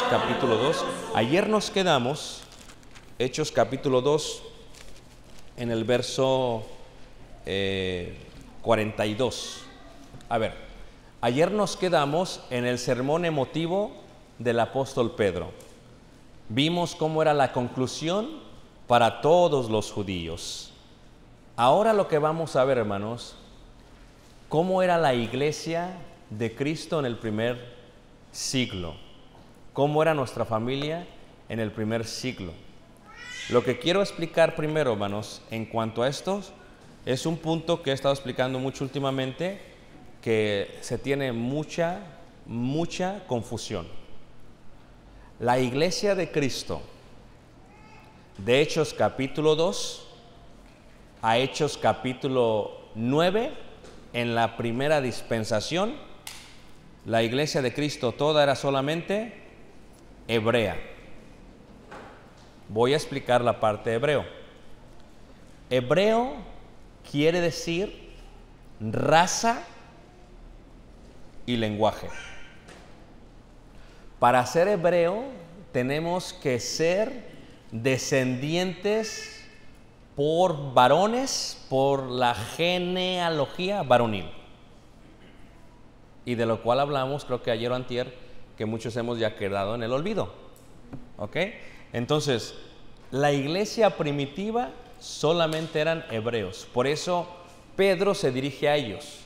capítulo 2. Ayer nos quedamos, Hechos capítulo 2, en el verso 42. A ver, ayer nos quedamos en el sermón emotivo del apóstol Pedro. Vimos cómo era la conclusión para todos los judíos. Ahora lo que vamos a ver, hermanos, cómo era la iglesia de Cristo en el primer siglo, cómo era nuestra familia en el primer siglo. Lo que quiero explicar primero, hermanos, en cuanto a esto, es un punto que he estado explicando mucho últimamente, que se tiene mucha confusión. La iglesia de Cristo, de Hechos capítulo 2 a Hechos capítulo 9, en la primera dispensación, la iglesia de Cristo toda era solamente hebrea. Voy a explicar la parte de hebreo. Hebreo quiere decir raza y lenguaje. Para ser hebreo tenemos que ser descendientes por varones, por la genealogía varonil. Y de lo cual hablamos, creo que ayer o antier, que muchos hemos ya quedado en el olvido. ¿Ok? Entonces, la iglesia primitiva solamente eran hebreos. Por eso Pedro se dirige a ellos,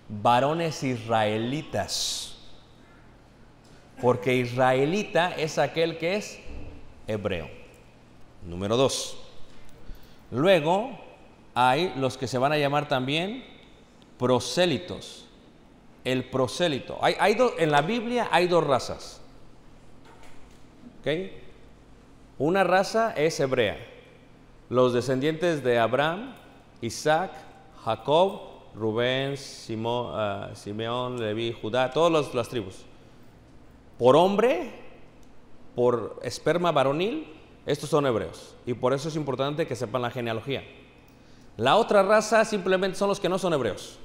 varones israelitas. Porque israelita es aquel que es hebreo. Número 2. Luego hay los que se van a llamar también prosélitos. El prosélito. En la Biblia hay dos razas. ¿Okay? Una raza es hebrea. Los descendientes de Abraham, Isaac, Jacob, Rubén, Simeón, Leví, Judá, todas las tribus. Por hombre, por esperma varonil, estos son hebreos. Y por eso es importante que sepan la genealogía. La otra raza simplemente son los que no son hebreos.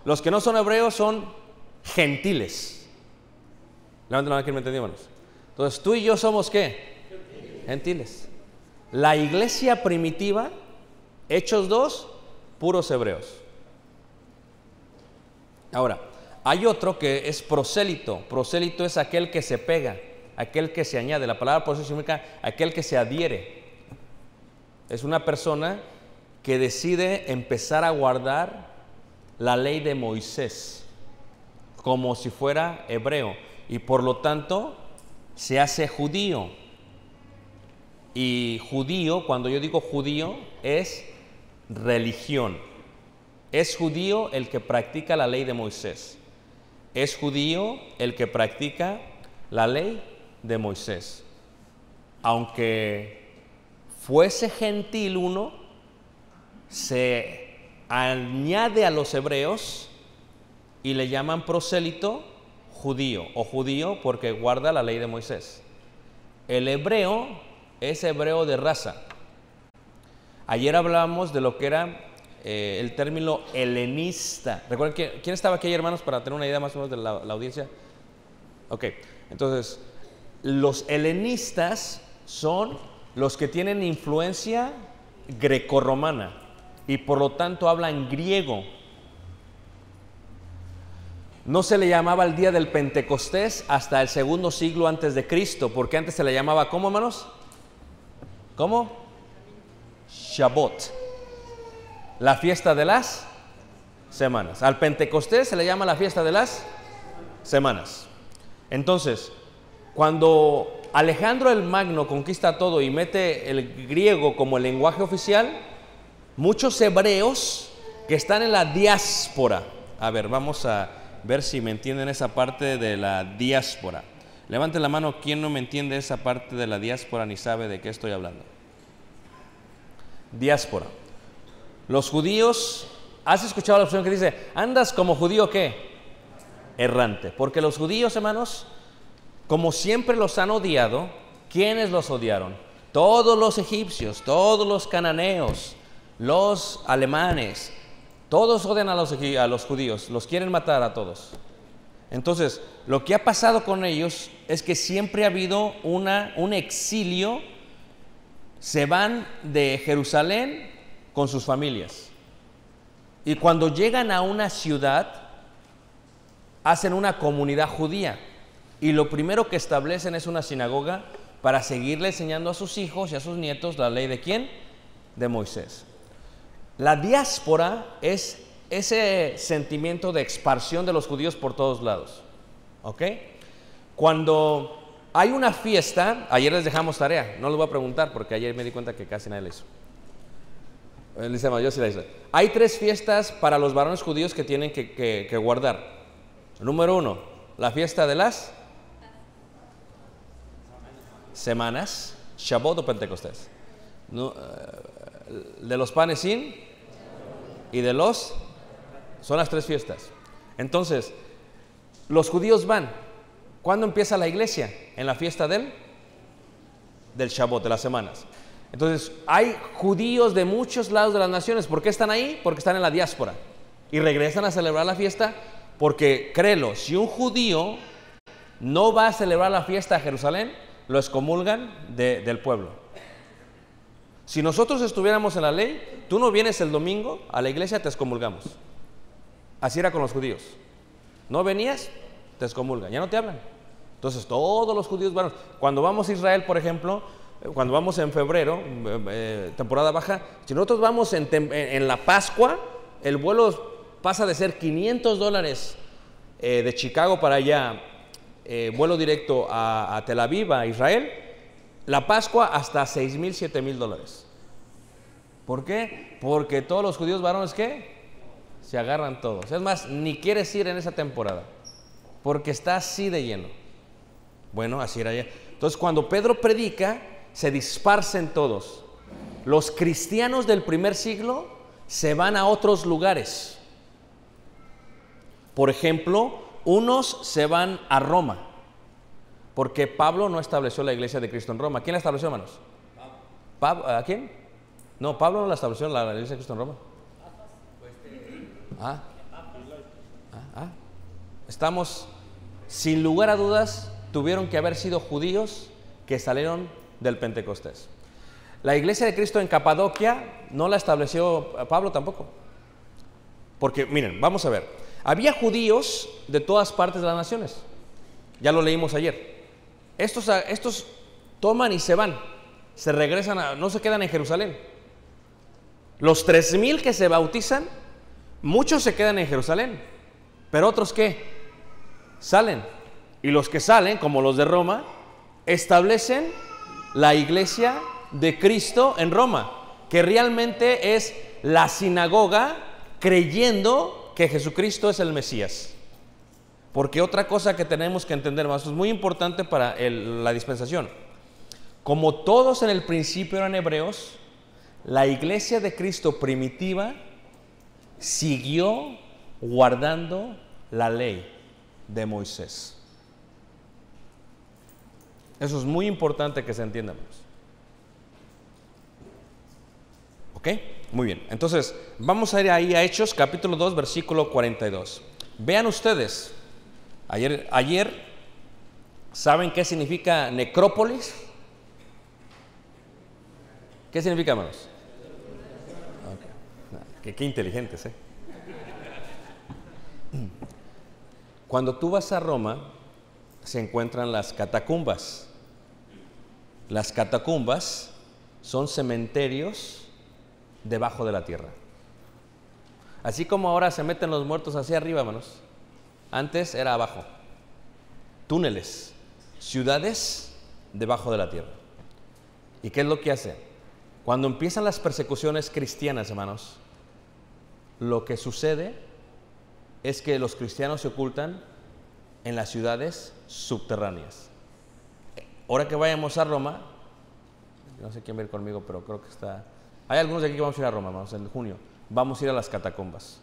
Los que no son hebreos son gentiles. Levanten la mano, ¿quién me entendió, hermanos? Entonces, tú y yo somos ¿qué? Gentiles. La iglesia primitiva, Hechos 2, puros hebreos. Ahora, hay otro que es prosélito. Prosélito es aquel que se pega, aquel que se añade. La palabra prosélito significa aquel que se adhiere. Es una persona que decide empezar a guardar la ley de Moisés como si fuera hebreo y por lo tanto se hace judío. Y judío, cuando yo digo judío, es religión. Es judío el que practica la ley de Moisés. Es judío el que practica la ley de Moisés. Aunque fuese gentil uno, se añade a los hebreos y le llaman prosélito judío, o judío porque guarda la ley de Moisés. El hebreo es hebreo de raza. Ayer hablábamos de lo que era el término helenista. ¿Recuerdan quién estaba aquí, hermanos, para tener una idea más o menos de la audiencia? Ok, entonces, los helenistas son los que tienen influencia grecorromana y por lo tanto hablan griego. No se le llamaba el día del Pentecostés hasta el segundo siglo antes de Cristo, porque antes se le llamaba, ¿cómo, hermanos? ¿Cómo? Shabbot, la fiesta de las semanas. Al Pentecostés se le llama la fiesta de las semanas. Entonces, cuando Alejandro el Magno conquista todo y mete el griego como el lenguaje oficial, muchos hebreos que están en la diáspora, a ver, vamos a ver si me entienden esa parte de la diáspora. Levanten la mano, ¿quién no me entiende esa parte de la diáspora ni sabe de qué estoy hablando? Diáspora. Los judíos, ¿has escuchado la opción que dice, andas como judío qué? Errante. Porque los judíos, hermanos, como siempre los han odiado, ¿quiénes los odiaron? Todos los egipcios, todos los cananeos, los alemanes, todos odian a los judíos, los quieren matar a todos. Entonces, lo que ha pasado con ellos es que siempre ha habido un exilio. Se van de Jerusalén con sus familias. Y cuando llegan a una ciudad, hacen una comunidad judía. Y lo primero que establecen es una sinagoga para seguirle enseñando a sus hijos y a sus nietos la ley de ¿quién? De Moisés. La diáspora es ese sentimiento de expansión de los judíos por todos lados. ¿Ok? Cuando hay una fiesta, ayer les dejamos tarea, no les voy a preguntar porque ayer me di cuenta que casi nadie la hizo. Yo sí la hice. Hay 3 fiestas para los varones judíos que tienen que guardar. Número 1, la fiesta de las semanas, Shabbat o Pentecostés. De los panes sin y de los... Son las 3 fiestas. Entonces, los judíos van. ¿Cuándo empieza la iglesia? En la fiesta del Shabbat, de las semanas. Entonces, hay judíos de muchos lados de las naciones. ¿Por qué están ahí? Porque están en la diáspora. Y regresan a celebrar la fiesta porque, créelo, si un judío no va a celebrar la fiesta a Jerusalén, lo excomulgan del pueblo. Si nosotros estuviéramos en la ley, tú no vienes el domingo a la iglesia, te excomulgamos. Así era con los judíos. No venías, te excomulgan, ya no te hablan. Entonces todos los judíos van. Cuando vamos a Israel, por ejemplo, cuando vamos en febrero, temporada baja, si nosotros vamos en la Pascua, el vuelo pasa de ser $500 de Chicago para allá, vuelo directo a Tel Aviv, a Israel, la Pascua hasta $6,000, $7,000. ¿Por qué? Porque todos los judíos varones, ¿qué? Se agarran todos. Es más, ni quieres ir en esa temporada, porque está así de lleno. Bueno, así era allá. Entonces, cuando Pedro predica, se dispersan todos. Los cristianos del primer siglo se van a otros lugares. Por ejemplo, unos se van a Roma, porque Pablo no estableció la iglesia de Cristo en Roma. ¿Quién la estableció, hermanos? ¿A quién? No, Pablo no la estableció la iglesia de Cristo en Roma. Estamos, sin lugar a dudas, tuvieron que haber sido judíos que salieron del Pentecostés. La iglesia de Cristo en Capadocia no la estableció Pablo tampoco. Porque, miren, vamos a ver. Había judíos de todas partes de las naciones. Ya lo leímos ayer. Estos toman y se van. Se regresan, no se quedan en Jerusalén. Los 3,000 que se bautizan, muchos se quedan en Jerusalén. Pero otros, ¿qué? Salen. Y los que salen, como los de Roma, establecen la iglesia de Cristo en Roma, que realmente es la sinagoga creyendo que Jesucristo es el Mesías. Porque otra cosa que tenemos que entender más, es muy importante para la dispensación. Como todos en el principio eran hebreos, la iglesia de Cristo primitiva siguió guardando la ley de Moisés. Eso es muy importante que se entienda. ¿Ok? Muy bien. Entonces, vamos a ir ahí a Hechos, capítulo 2, versículo 42. Vean ustedes, ayer ¿saben qué significa necrópolis? ¿Qué significa, hermanos? Okay. Qué inteligentes, ¿eh? Cuando tú vas a Roma, se encuentran las catacumbas. Las catacumbas son cementerios debajo de la tierra. Así como ahora se meten los muertos hacia arriba, hermanos, antes era abajo. Túneles, ciudades debajo de la tierra. ¿Y qué es lo que hace? Cuando empiezan las persecuciones cristianas, hermanos, lo que sucede es que los cristianos se ocultan en las ciudades subterráneas. Ahora que vayamos a Roma, no sé quién va a ir conmigo, pero creo que está... Hay algunos de aquí que vamos a ir a Roma, vamos en junio. Vamos a ir a las catacumbas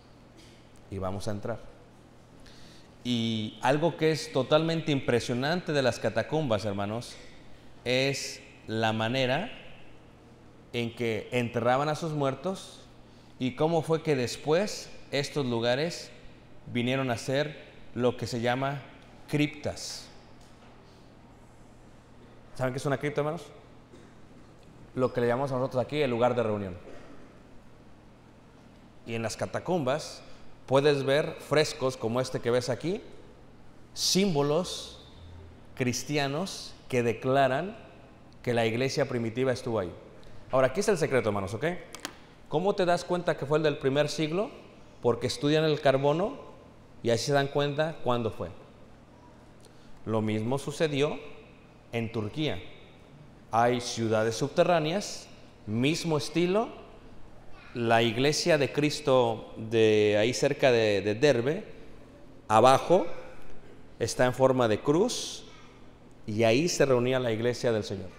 y vamos a entrar. Y algo que es totalmente impresionante de las catacumbas, hermanos, es la manera en que enterraban a sus muertos y cómo fue que después estos lugares vinieron a ser lo que se llama criptas. ¿Saben qué es una cripta, hermanos? Lo que le llamamos a nosotros aquí el lugar de reunión. Y en las catacumbas puedes ver frescos como este que ves aquí, símbolos cristianos que declaran que la iglesia primitiva estuvo ahí. Ahora, aquí es el secreto, hermanos, ¿ok? ¿Cómo te das cuenta que fue el del primer siglo? Porque estudian el carbono y así se dan cuenta cuándo fue. Lo mismo sucedió en Turquía. Hay ciudades subterráneas, mismo estilo. La iglesia de Cristo de ahí cerca de Derbe, abajo está en forma de cruz y ahí se reunía la iglesia del Señor.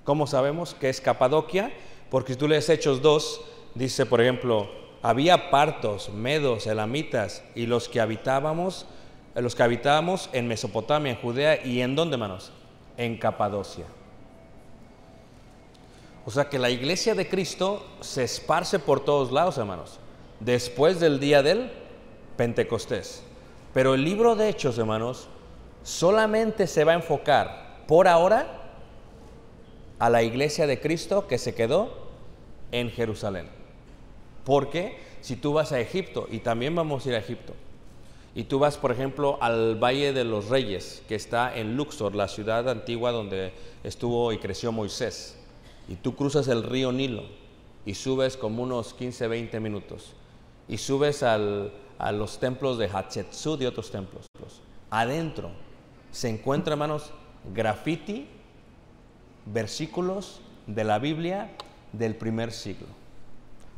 ¿Cómo sabemos que es Capadocia? Porque si tú lees Hechos 2, dice, por ejemplo, había partos, medos, elamitas y los que habitábamos en Mesopotamia, en Judea, ¿y en dónde, hermanos? En Capadocia. O sea que la iglesia de Cristo se esparce por todos lados, hermanos, después del día del Pentecostés. Pero el libro de Hechos, hermanos, solamente se va a enfocar por ahora a la iglesia de Cristo que se quedó en Jerusalén. Porque si tú vas a Egipto, y también vamos a ir a Egipto, y tú vas, por ejemplo, al Valle de los Reyes, que está en Luxor, la ciudad antigua donde estuvo y creció Moisés, y tú cruzas el río Nilo y subes como unos 15, 20 minutos y subes a los templos de Hatshepsut y otros templos. Adentro se encuentra, hermanos, grafiti, versículos de la Biblia del primer siglo.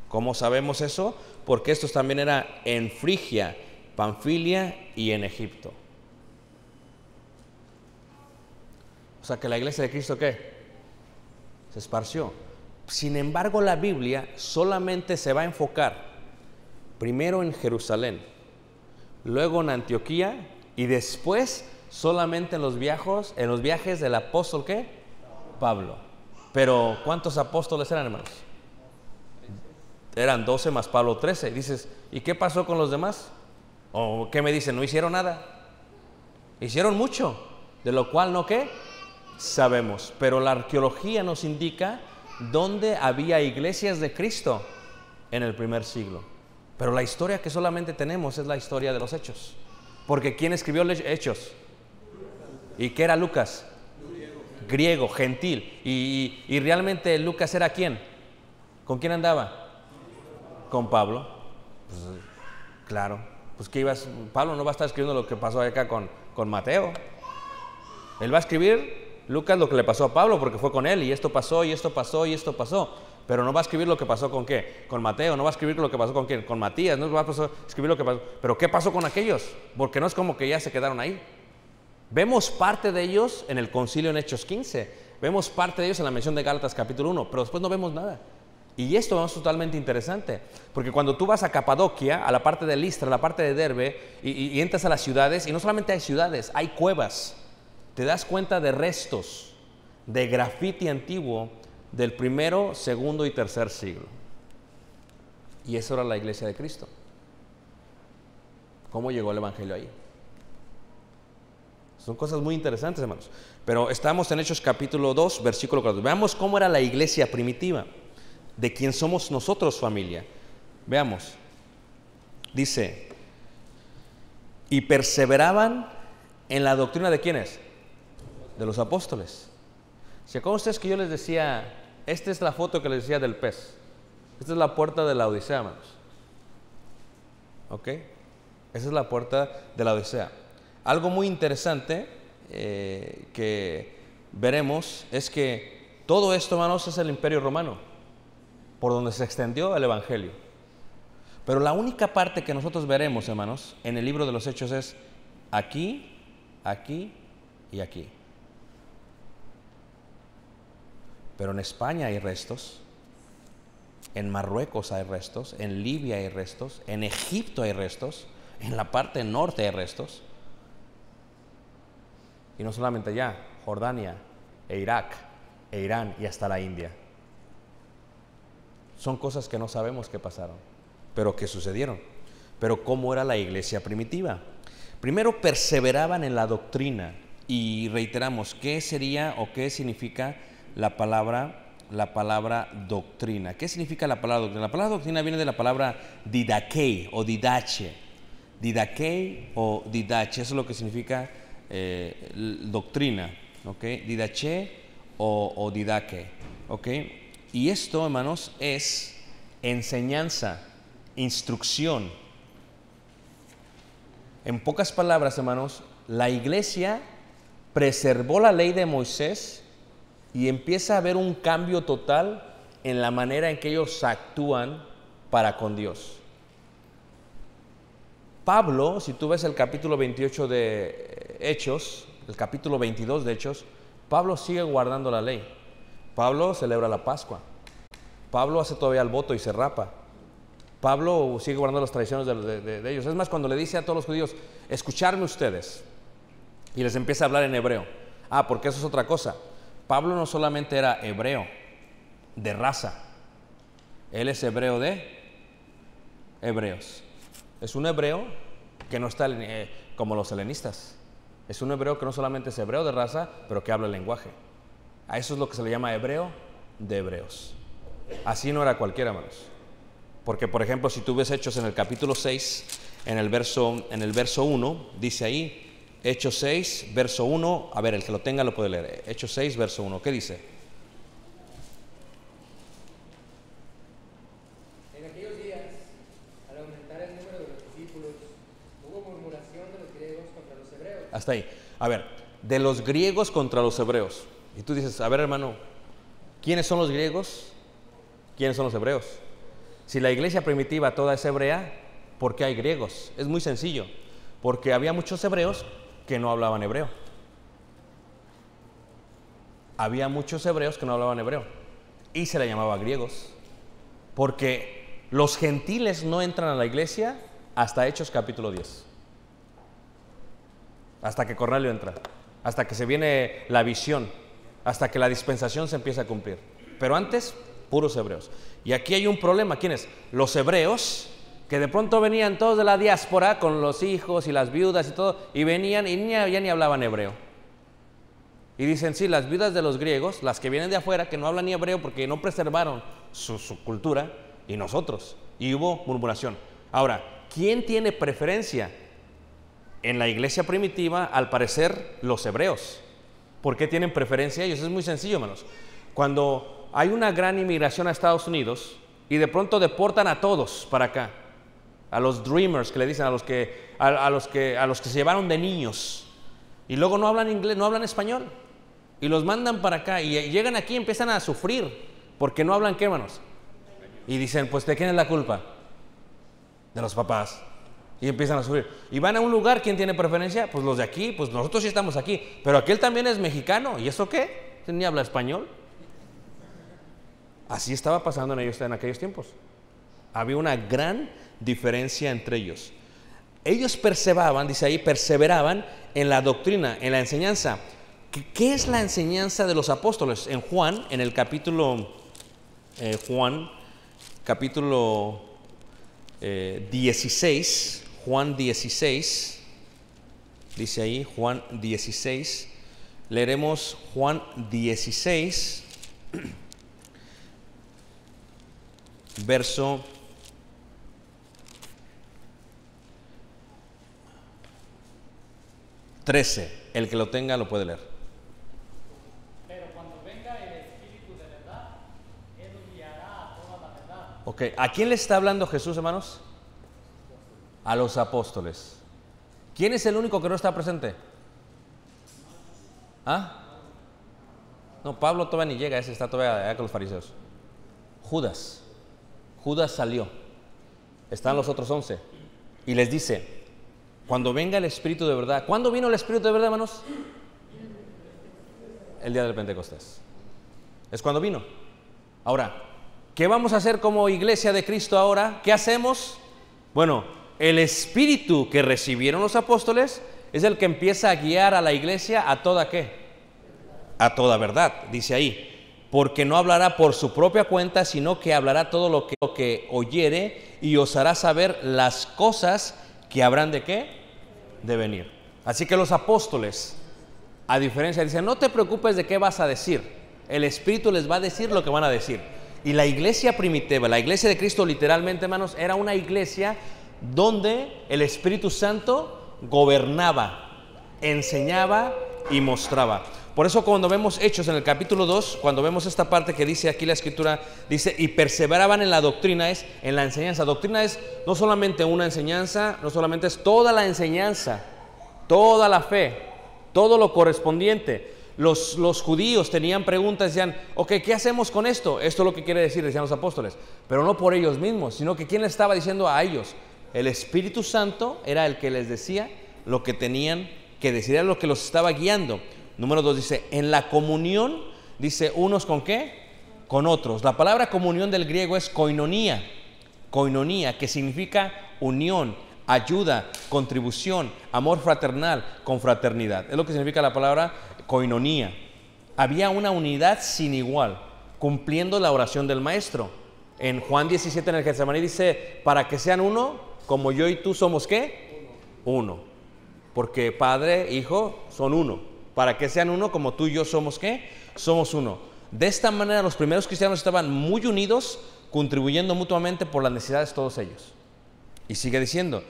¿Cómo sabemos eso? Porque esto también era en Frigia, Panfilia y en Egipto. O sea que la iglesia de Cristo, ¿qué? Se esparció. Sin embargo, la Biblia solamente se va a enfocar primero en Jerusalén, luego en Antioquía y después solamente en los viajes del apóstol, ¿qué? Pablo. Pero ¿cuántos apóstoles eran, hermanos? Eran 12 más Pablo 13. Dices, ¿y qué pasó con los demás? ¿O qué me dicen? ¿No hicieron nada? Hicieron mucho, de lo cual no, ¿qué? Sabemos. Pero la arqueología nos indica dónde había iglesias de Cristo en el primer siglo. Pero la historia que solamente tenemos es la historia de los Hechos. Porque ¿quién escribió los Hechos? ¿Y qué era Lucas? Griego, gentil. ¿Y realmente Lucas era quién? ¿Con quién andaba? Con Pablo. Pues, claro. Pues ¿qué ibas? Pablo no va a estar escribiendo lo que pasó acá con Mateo. Él va a escribir, Lucas, lo que le pasó a Pablo, porque fue con él, y esto pasó, y esto pasó, y esto pasó. Pero no va a escribir lo que pasó con ¿qué? Con Mateo. No va a escribir lo que pasó con ¿quién? Con Matías. No va a escribir lo que pasó. Pero ¿qué pasó con aquellos? Porque no es como que ya se quedaron ahí. Vemos parte de ellos en el concilio en Hechos 15. Vemos parte de ellos en la mención de Gálatas capítulo 1. Pero después no vemos nada. Y esto es totalmente interesante. Porque cuando tú vas a Capadocia, a la parte de Listra, a la parte de Derbe, y entras a las ciudades, y no solamente hay ciudades, hay cuevas. Te das cuenta de restos de grafiti antiguo del primero, segundo y tercer siglo. Y eso era la iglesia de Cristo. ¿Cómo llegó el evangelio ahí? Son cosas muy interesantes, hermanos. Pero estamos en Hechos capítulo 2, versículo 4. Veamos cómo era la iglesia primitiva, de quien somos nosotros familia. Veamos. Dice, y perseveraban en la doctrina de ¿quiénes? De los apóstoles. ¿Se acuerdan ustedes que yo les decía, esta es la foto que les decía del pez? Esta es la puerta de la Odisea, hermanos. ¿Ok? Esa es la puerta de la Odisea. Algo muy interesante que veremos es que todo esto, hermanos, es el Imperio Romano, por donde se extendió el Evangelio. Pero la única parte que nosotros veremos, hermanos, en el libro de los Hechos es aquí, aquí y aquí. Pero en España hay restos, en Marruecos hay restos, en Libia hay restos, en Egipto hay restos, en la parte norte hay restos. Y no solamente allá, Jordania, e Irak, e Irán y hasta la India. Son cosas que no sabemos que pasaron, pero que sucedieron. Pero ¿cómo era la iglesia primitiva? Primero, perseveraban en la doctrina. Y reiteramos, ¿qué sería o qué significa la palabra doctrina? ¿Qué significa la palabra doctrina? La palabra doctrina viene de la palabra didakei o didache. Didakei o didache, eso es lo que significa doctrina, ¿ok? Didache o didake, ¿ok? Y esto, hermanos, es enseñanza, instrucción. En pocas palabras, hermanos, la iglesia preservó la ley de Moisés y empieza a haber un cambio total en la manera en que ellos actúan para con Dios. Pablo, si tú ves el capítulo 28 de Hechos, el capítulo 22 de Hechos, Pablo sigue guardando la ley. Pablo celebra la Pascua. Pablo hace todavía el voto y se rapa. Pablo sigue guardando las tradiciones de ellos. Es más, cuando le dice a todos los judíos, escuchadme ustedes, y les empieza a hablar en hebreo. Porque eso es otra cosa. Pablo no solamente era hebreo de raza, él es hebreo de hebreos. Es un hebreo que no está como los helenistas. Es un hebreo que no solamente es hebreo de raza, pero que habla el lenguaje. A eso es lo que se le llama hebreo de hebreos. Así no era cualquiera, hermanos. Porque, por ejemplo, si tú ves Hechos en el capítulo 6, en el verso 1, dice ahí, Hechos 6, verso 1, a ver, el que lo tenga lo puede leer. Hechos 6, verso 1, ¿qué dice? En aquellos días, al aumentar el número de los discípulos, hubo murmuración de los griegos contra los hebreos. Hasta ahí. A ver, de los griegos contra los hebreos. Y tú dices, a ver, hermano, ¿quiénes son los griegos? ¿Quiénes son los hebreos? Si la iglesia primitiva toda es hebrea, ¿por qué hay griegos? Es muy sencillo, porque había muchos hebreos que no hablaban hebreo. Había muchos hebreos que no hablaban hebreo y se le llamaba griegos, porque los gentiles no entran a la iglesia hasta Hechos capítulo 10, hasta que Cornelio entra, hasta que se viene la visión, hasta que la dispensación se empieza a cumplir. Pero antes, puros hebreos. Y aquí hay un problema. ¿Quiénes? Los hebreos, que de pronto venían todos de la diáspora con los hijos y las viudas y todo, y venían y ya ni hablaban hebreo. Y dicen, sí, las viudas de los griegos, las que vienen de afuera, que no hablan ni hebreo porque no preservaron su cultura, y nosotros. Y hubo murmuración. Ahora, ¿quién tiene preferencia? En la iglesia primitiva, al parecer, los hebreos. ¿Por qué tienen preferencia ellos? Es muy sencillo, hermanos. Cuando hay una gran inmigración a Estados Unidos y de pronto deportan a todos para acá, a los dreamers que le dicen, a los que se llevaron de niños, y luego no hablan inglés, no hablan español, y los mandan para acá y llegan aquí y empiezan a sufrir porque no hablan, ¿qué, hermanos? Y dicen, pues, ¿de quién es la culpa? De los papás. Y empiezan a sufrir. Y van a un lugar, ¿quién tiene preferencia? Pues los de aquí, pues nosotros sí estamos aquí. Pero aquel también es mexicano. ¿Y eso qué? Ni habla español. Así estaba pasando en aquellos tiempos. Había una gran diferencia entre ellos. Ellos perseveraban, dice ahí, perseveraban en la doctrina, en la enseñanza. ¿Qué es la enseñanza de los apóstoles? En Juan, en el capítulo 16, Juan 16, dice ahí, Juan 16, leeremos Juan 16, verso 13, el que lo tenga lo puede leer. Pero cuando venga el Espíritu de verdad, Él os guiará a toda la verdad. Ok, ¿a quién le está hablando Jesús, hermanos? A los apóstoles. ¿Quién es el único que no está presente? No, Pablo todavía ni llega, ese está todavía allá con los fariseos. Judas salió. Están los otros 11. Y les dice, cuando venga el Espíritu de verdad. ¿Cuándo vino el Espíritu de verdad, hermanos? El día del Pentecostés. Es cuando vino. Ahora, ¿qué vamos a hacer como iglesia de Cristo ahora? ¿Qué hacemos? Bueno, el Espíritu que recibieron los apóstoles es el que empieza a guiar a la iglesia a toda ¿qué? A toda verdad, dice ahí. porque no hablará por su propia cuenta, sino que hablará todo lo que oyere, y os hará saber las cosas que habrán de ¿qué? De venir. Así que los apóstoles, a diferencia, dicen, no te preocupes de qué vas a decir, el Espíritu les va a decir lo que van a decir. Y la iglesia primitiva, la iglesia de Cristo, literalmente, hermanos, era una iglesia donde el Espíritu Santo gobernaba, enseñaba y mostraba. Por eso cuando vemos Hechos en el capítulo 2, cuando vemos esta parte que dice aquí la Escritura, dice, y perseveraban en la doctrina, es en la enseñanza. Doctrina es no solamente una enseñanza, no solamente es toda la enseñanza, toda la fe, todo lo correspondiente. Los judíos tenían preguntas, decían, ok, ¿qué hacemos con esto? Esto es lo que quiere decir, decían los apóstoles, pero no por ellos mismos, sino que ¿quién les estaba diciendo a ellos? El Espíritu Santo era el que les decía lo que tenían que decir, era lo que los estaba guiando. Número 2 dice, en la comunión, dice, unos con ¿qué? Con otros. La palabra comunión del griego es koinonia, que significa unión, ayuda, contribución, amor fraternal, confraternidad. Es lo que significa la palabra koinonia. Había una unidad sin igual, cumpliendo la oración del Maestro. En Juan 17 en el Getsemaní dice, para que sean uno, como yo y tú somos ¿qué? Uno. Porque Padre, Hijo son uno. Para que sean uno, como tú y yo somos ¿qué? Somos uno. De esta manera los primeros cristianos estaban muy unidos, contribuyendo mutuamente por las necesidades todos ellos. Y sigue diciendo,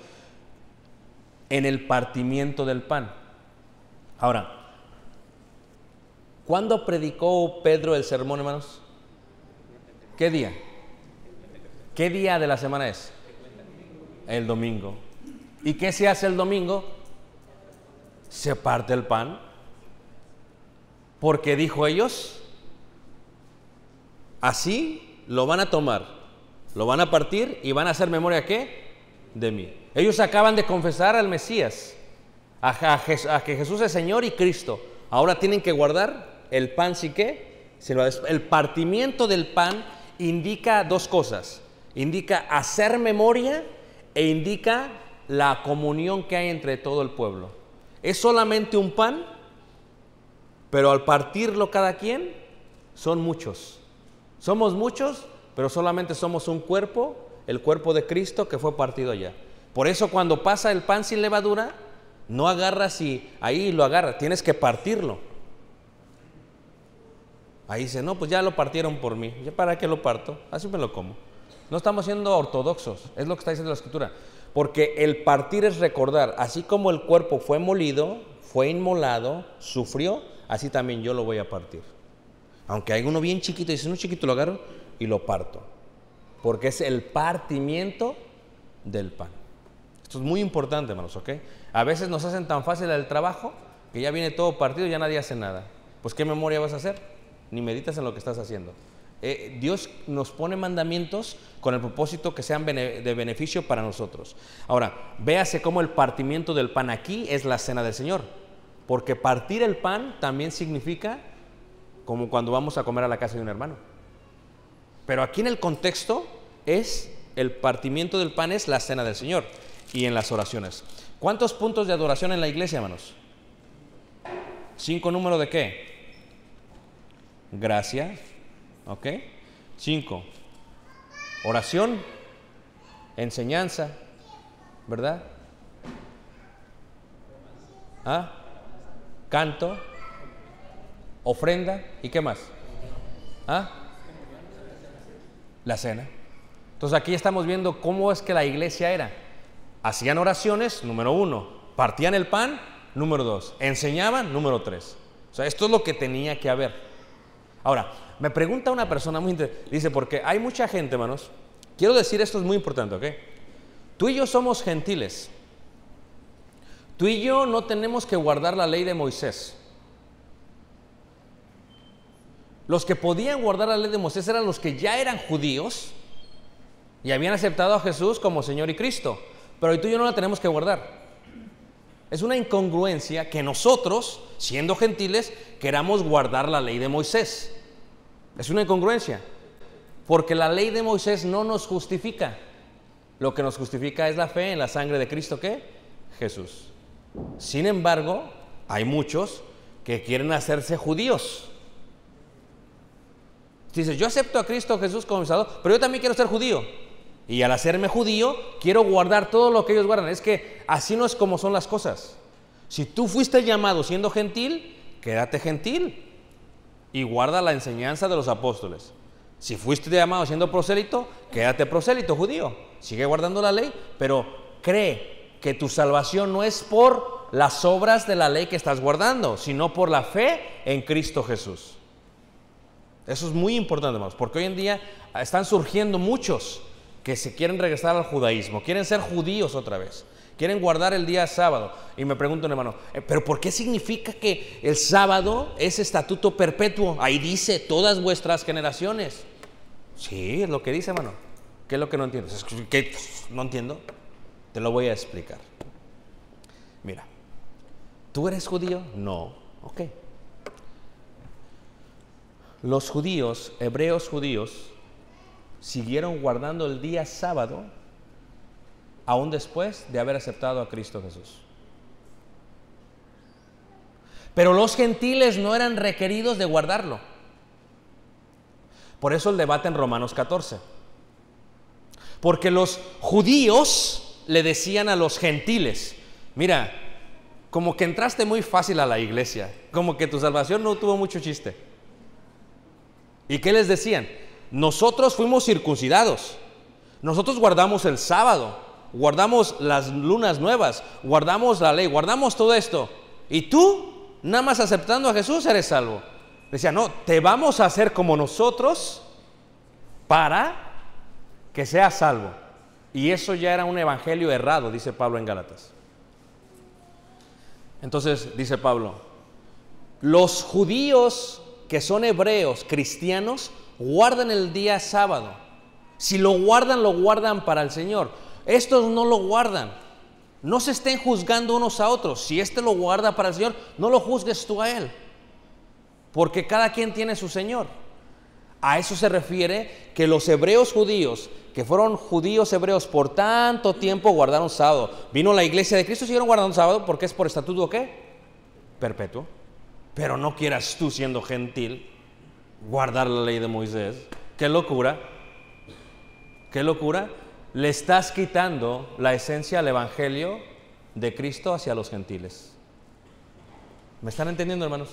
en el partimiento del pan. Ahora, ¿cuándo predicó Pedro el sermón, hermanos? ¿Qué día? ¿Qué día de la semana es? El domingo. ¿Y qué se hace el domingo? Se parte el pan. Porque dijo ellos, así lo van a tomar, lo van a partir y van a hacer memoria ¿qué? De mí. Ellos acaban de confesar al Mesías, a que Jesús es Señor y Cristo. Ahora tienen que guardar el pan, ¿sí qué? El partimiento del pan indica dos cosas. Indica hacer memoria e indica la comunión que hay entre todo el pueblo. Es solamente un pan, pero al partirlo cada quien, son muchos. Somos muchos, pero solamente somos un cuerpo, el cuerpo de Cristo que fue partido allá. Por eso cuando pasa el pan sin levadura, no agarras y ahí lo agarras, tienes que partirlo. Ahí dice, no, pues ya lo partieron por mí, ¿ya para qué lo parto? Así me lo como. No estamos siendo ortodoxos, es lo que está diciendo la Escritura. Porque el partir es recordar, así como el cuerpo fue molido, fue inmolado, sufrió, así también yo lo voy a partir. Aunque hay uno bien chiquito, dice, uno chiquito lo agarro y lo parto. Porque es el partimiento del pan. Esto es muy importante, hermanos, ¿ok? A veces nos hacen tan fácil el trabajo que ya viene todo partido y ya nadie hace nada. Pues ¿qué memoria vas a hacer? Ni meditas en lo que estás haciendo. Dios nos pone mandamientos con el propósito que sean de beneficio para nosotros. Ahora, véase cómo el partimiento del pan aquí es la cena del Señor. Porque partir el pan también significa como cuando vamos a comer a la casa de un hermano. Pero aquí en el contexto es el partimiento del pan, es la cena del Señor y en las oraciones. ¿Cuántos puntos de adoración en la iglesia, hermanos? 5 número de qué? Gracia, ¿ok? 5. Oración, enseñanza, ¿verdad? ¿Ah? Canto, ofrenda, ¿y qué más? ¿Ah? La cena. Entonces aquí estamos viendo cómo es que la iglesia era. Hacían oraciones, número 1. Partían el pan, número 2. Enseñaban, número 3. O sea, esto es lo que tenía que haber. Ahora, me pregunta una persona muy interesante, dice, porque hay mucha gente, hermanos, quiero decir esto es muy importante, ¿ok? Tú y yo somos gentiles. Tú y yo no tenemos que guardar la ley de Moisés. Los que podían guardar la ley de Moisés eran los que ya eran judíos y habían aceptado a Jesús como Señor y Cristo. Pero tú y yo no la tenemos que guardar. Es una incongruencia que nosotros, siendo gentiles, queramos guardar la ley de Moisés. Es una incongruencia. Porque la ley de Moisés no nos justifica. Lo que nos justifica es la fe en la sangre de Cristo, ¿qué? Jesús. Sin embargo, hay muchos que quieren hacerse judíos. Dices, yo acepto a Cristo Jesús como mi Salvador, pero yo también quiero ser judío. Y al hacerme judío, quiero guardar todo lo que ellos guardan. Es que así no es como son las cosas. Si tú fuiste llamado siendo gentil, quédate gentil y guarda la enseñanza de los apóstoles. Si fuiste llamado siendo prosélito, quédate prosélito judío. Sigue guardando la ley, pero cree que tu salvación no es por las obras de la ley que estás guardando, sino por la fe en Cristo Jesús. Eso es muy importante, hermanos, porque hoy en día están surgiendo muchos que se quieren regresar al judaísmo, quieren ser judíos otra vez, quieren guardar el día sábado. Y me preguntan, hermano, ¿pero por qué significa que el sábado es estatuto perpetuo? Ahí dice, todas vuestras generaciones. Sí, es lo que dice, hermano. ¿Qué es lo que no entiendes? ¿Qué? No entiendo. Te lo voy a explicar. Mira, ¿tú eres judío? No. Ok. Los judíos, hebreos judíos, siguieron guardando el día sábado aún después de haber aceptado a Cristo Jesús. Pero los gentiles no eran requeridos de guardarlo. Por eso el debate en Romanos 14. Porque los judíos le decían a los gentiles, mira, como que entraste muy fácil a la iglesia, como que tu salvación no tuvo mucho chiste. ¿Y qué les decían? Nosotros fuimos circuncidados, nosotros guardamos el sábado, guardamos las lunas nuevas, guardamos la ley, guardamos todo esto. Y tú, nada más aceptando a Jesús, eres salvo. Decía, no, te vamos a hacer como nosotros para que seas salvo. Y eso ya era un evangelio errado, dice Pablo en Gálatas. Entonces, dice Pablo, los judíos que son hebreos, cristianos, guardan el día sábado. Si lo guardan para el Señor. Estos no lo guardan. No se estén juzgando unos a otros. Si este lo guarda para el Señor, no lo juzgues tú a él. Porque cada quien tiene su Señor. A eso se refiere que los hebreos judíos, que fueron judíos hebreos por tanto tiempo, guardaron sábado. Vino la iglesia de Cristo y siguieron guardando sábado porque es por estatuto ¿qué? Perpetuo. Pero no quieras tú, siendo gentil, guardar la ley de Moisés. ¡Qué locura! ¡Qué locura! Le estás quitando la esencia al evangelio de Cristo hacia los gentiles. ¿Me están entendiendo, hermanos?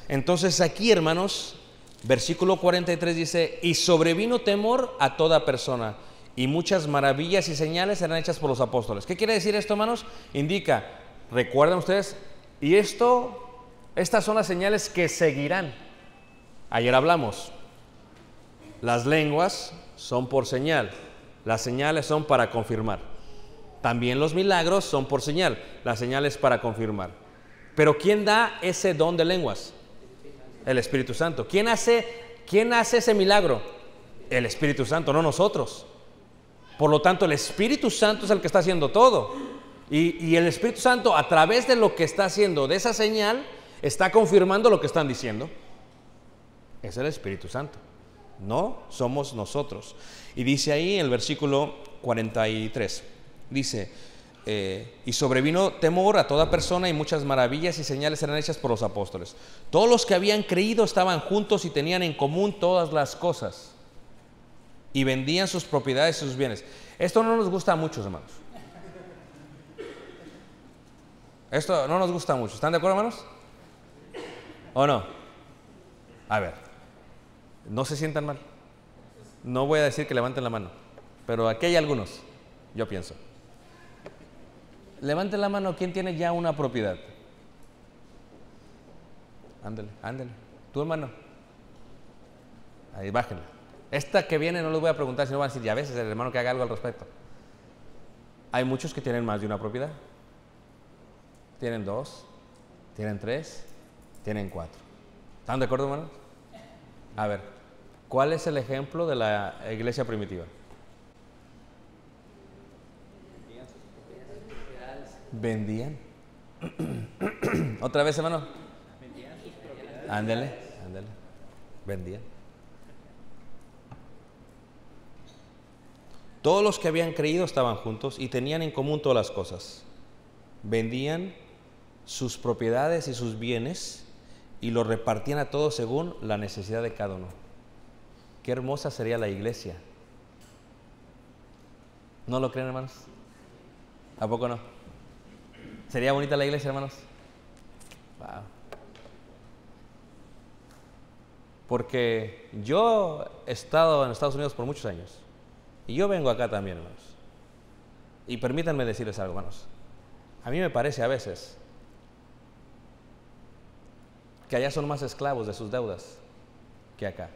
Entonces aquí, hermanos, versículo 43 dice, y sobrevino temor a toda persona, y muchas maravillas y señales eran hechas por los apóstoles. ¿Qué quiere decir esto, hermanos? Indica, recuerden ustedes, y estas son las señales que seguirán. Ayer hablamos, las lenguas son por señal, las señales son para confirmar. También los milagros son por señal, las señales para confirmar. Pero ¿quién da ese don de lenguas? El Espíritu Santo. ¿Quién hace ese milagro? El Espíritu Santo, no nosotros. Por lo tanto, el Espíritu Santo es el que está haciendo todo. Y el Espíritu Santo, a través de lo que está haciendo, de esa señal, está confirmando lo que están diciendo. Es el Espíritu Santo. No somos nosotros. Y dice ahí en el versículo 43, dice, y sobrevino temor a toda persona y muchas maravillas y señales eran hechas por los apóstoles. Todos los que habían creído estaban juntos y tenían en común todas las cosas y vendían sus propiedades y sus bienes. Esto no nos gusta a muchos, hermanos. Esto no nos gusta mucho. ¿Están de acuerdo, hermanos? ¿O no? A ver, no se sientan mal. No voy a decir que levanten la mano, pero aquí hay algunos, yo pienso. Levanten la mano, ¿quién tiene ya una propiedad? Ándale, ándale. ¿Tu hermano? Ahí, bájenla. Esta que viene no les voy a preguntar, si no van a decir, ya ves, es el hermano que haga algo al respecto. Hay muchos que tienen más de una propiedad. Tienen 2, tienen 3, tienen 4. ¿Están de acuerdo, hermanos? A ver, ¿cuál es el ejemplo de la iglesia primitiva? Vendían. ¿Otra vez, hermano? Ándale, ándale. Vendían. Todos los que habían creído estaban juntos y tenían en común todas las cosas. Vendían sus propiedades y sus bienes y los repartían a todos según la necesidad de cada uno. qué hermosa sería la iglesia. ¿No lo creen, hermanos? ¿A poco no? ¿Sería bonita la iglesia, hermanos? Wow. Porque yo he estado en Estados Unidos por muchos años. Y yo vengo acá también, hermanos. Y permítanme decirles algo, hermanos. A mí me parece a veces que allá son más esclavos de sus deudas que acá.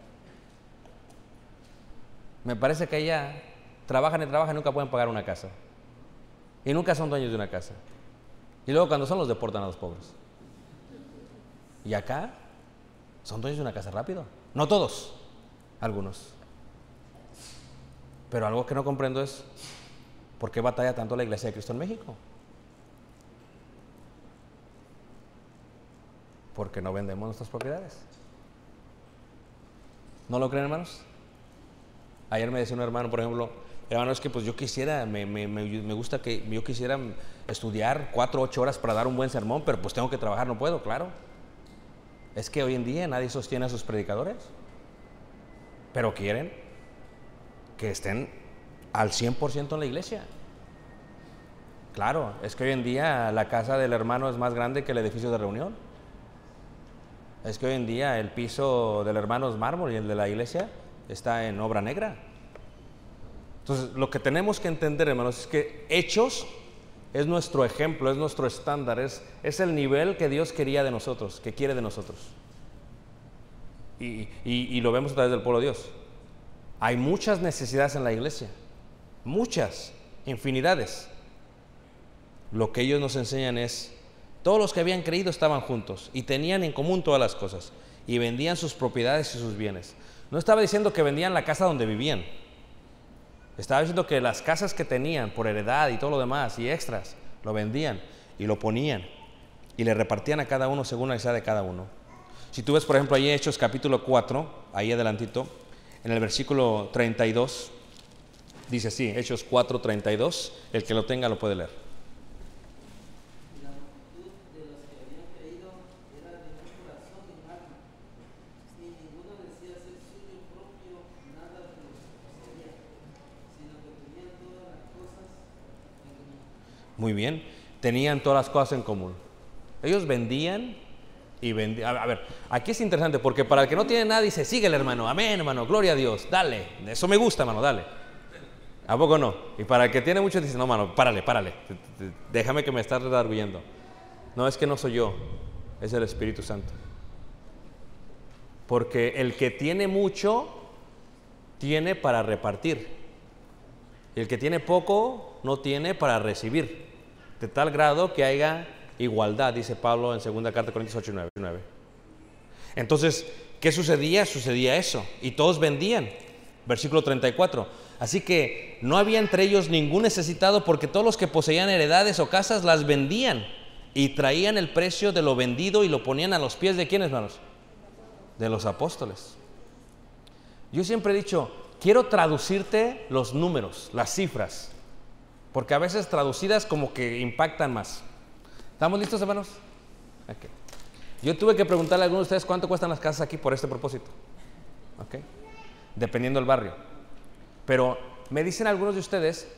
Me parece que allá trabajan y trabajan y nunca pueden pagar una casa. Y nunca son dueños de una casa. Y luego cuando son los deportan a los pobres. Y acá son dueños de una casa rápido. No todos, algunos. Pero algo que no comprendo es ¿por qué batalla tanto la Iglesia de Cristo en México? Porque no vendemos nuestras propiedades. ¿No lo creen, hermanos? Ayer me decía un hermano, por ejemplo, hermano, es que pues yo quisiera, me gusta que yo quisiera estudiar 4 o 8 horas para dar un buen sermón, pero pues tengo que trabajar, no puedo, claro. Es que hoy en día nadie sostiene a sus predicadores, pero quieren que estén al 100% en la iglesia. Claro, es que hoy en día la casa del hermano es más grande que el edificio de reunión. Es que hoy en día el piso del hermano es mármol y el de la iglesia está en obra negra. Entonces, lo que tenemos que entender, hermanos, es que Hechos es nuestro ejemplo, es nuestro estándar, es el nivel que Dios quería de nosotros, que quiere de nosotros. Y lo vemos a través del pueblo de Dios. Hay muchas necesidades en la iglesia, muchas, infinidades. Lo que ellos nos enseñan es, todos los que habían creído estaban juntos y tenían en común todas las cosas y vendían sus propiedades y sus bienes. No estaba diciendo que vendían la casa donde vivían. Estaba diciendo que las casas que tenían por heredad y todo lo demás y extras, lo vendían y lo ponían y le repartían a cada uno según la necesidad de cada uno. Si tú ves, por ejemplo, ahí Hechos capítulo 4, ahí adelantito, en el versículo 32, dice así, Hechos 4, 32, el que lo tenga lo puede leer. Y la multitud de los que habían creído era de un corazón y alma, y ninguno decía ser suyo propio nada de lo que poseía, sino que tenían todas las cosas en común. Muy bien, tenían todas las cosas en común. Ellos vendían y vendían. A ver, aquí es interesante porque para el que no tiene nada dice, síguele, hermano, amén, hermano, gloria a Dios, dale, eso me gusta, hermano, dale. ¿A poco no? Y para el que tiene mucho dice, no, hermano, párale, déjame que me estás redarguyendo. No, es que no soy yo, es el Espíritu Santo. Porque el que tiene mucho, tiene para repartir. Y el que tiene poco, no tiene para recibir. De tal grado que haya igualdad, dice Pablo en 2 carta de Corintios 8, 9. Entonces, ¿qué sucedía? Sucedía eso. Y todos vendían. Versículo 34. Así que no había entre ellos ningún necesitado, porque todos los que poseían heredades o casas las vendían y traían el precio de lo vendido y lo ponían a los pies de ¿quiénes, hermanos? De los apóstoles. Yo siempre he dicho, quiero traducirte los números, las cifras, porque a veces traducidas como que impactan más. ¿Estamos listos, hermanos? Okay. Yo tuve que preguntarle a algunos de ustedes cuánto cuestan las casas aquí por este propósito. Okay. Dependiendo del barrio. Pero me dicen algunos de ustedes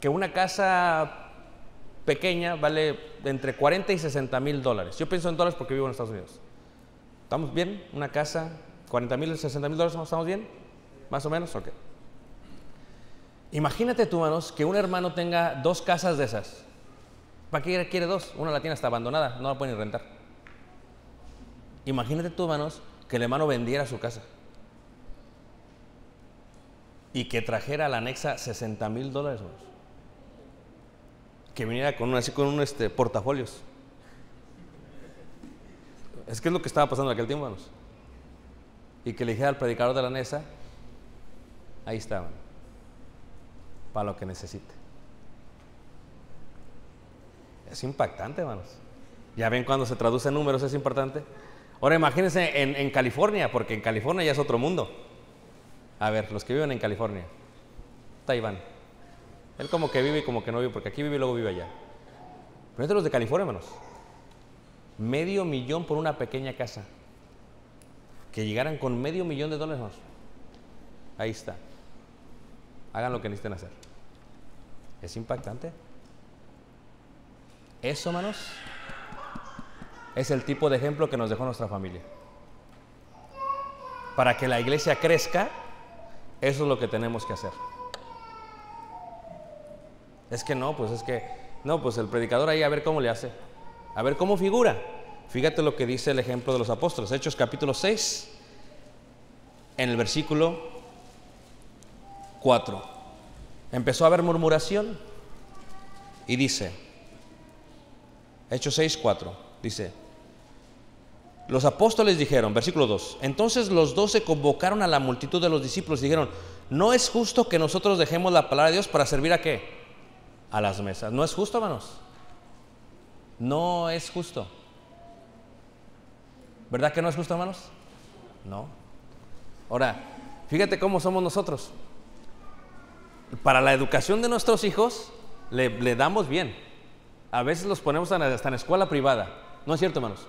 que una casa pequeña vale entre 40 y 60 mil dólares. Yo pienso en dólares porque vivo en Estados Unidos. ¿Estamos bien? Una casa, 40 mil, 60 mil dólares, ¿estamos bien? ¿Más o menos? Ok. Imagínate tú, hermanos, que un hermano tenga 2 casas de esas. ¿Para qué quiere 2? Una la tiene hasta abandonada, no la puede ni rentar. Imagínate tú, hermanos, que el hermano vendiera su casa y que trajera a la anexa 60 mil dólares, hermanos. Que viniera con un portafolios. Es que es lo que estaba pasando en aquel tiempo, hermanos. Y que le dijera al predicador de la anexa, ahí está, para lo que necesite. Es impactante, hermanos. Ya ven cuando se traduce en números, es importante. Ahora imagínense en California, porque en California ya es otro mundo. A ver, los que viven en California. Está Iván. Él como que vive y como que no vive, porque aquí vive y luego vive allá. Pero entre los de California, hermanos, $500,000 por una pequeña casa. Que llegaran con $500,000, hermanos. Ahí está. Hagan lo que necesiten hacer. Es impactante. Eso, hermanos, es el tipo de ejemplo que nos dejó nuestra familia. Para que la iglesia crezca, eso es lo que tenemos que hacer. Es que no, pues el predicador ahí a ver cómo le hace. A ver cómo figura. Fíjate lo que dice el ejemplo de los apóstoles. Hechos capítulo 6, en el versículo 4. Empezó a haber murmuración y dice, Hechos 6, 4, dice, los apóstoles dijeron, versículo 2, entonces los 12 convocaron a la multitud de los discípulos y dijeron, no es justo que nosotros dejemos la palabra de Dios para servir ¿a qué? A las mesas. ¿No es justo, hermanos? No es justo. ¿Verdad que no es justo, hermanos? No. Ahora, fíjate cómo somos nosotros. Para la educación de nuestros hijos le damos bien. A veces los ponemos hasta en escuela privada. ¿No es cierto, hermanos?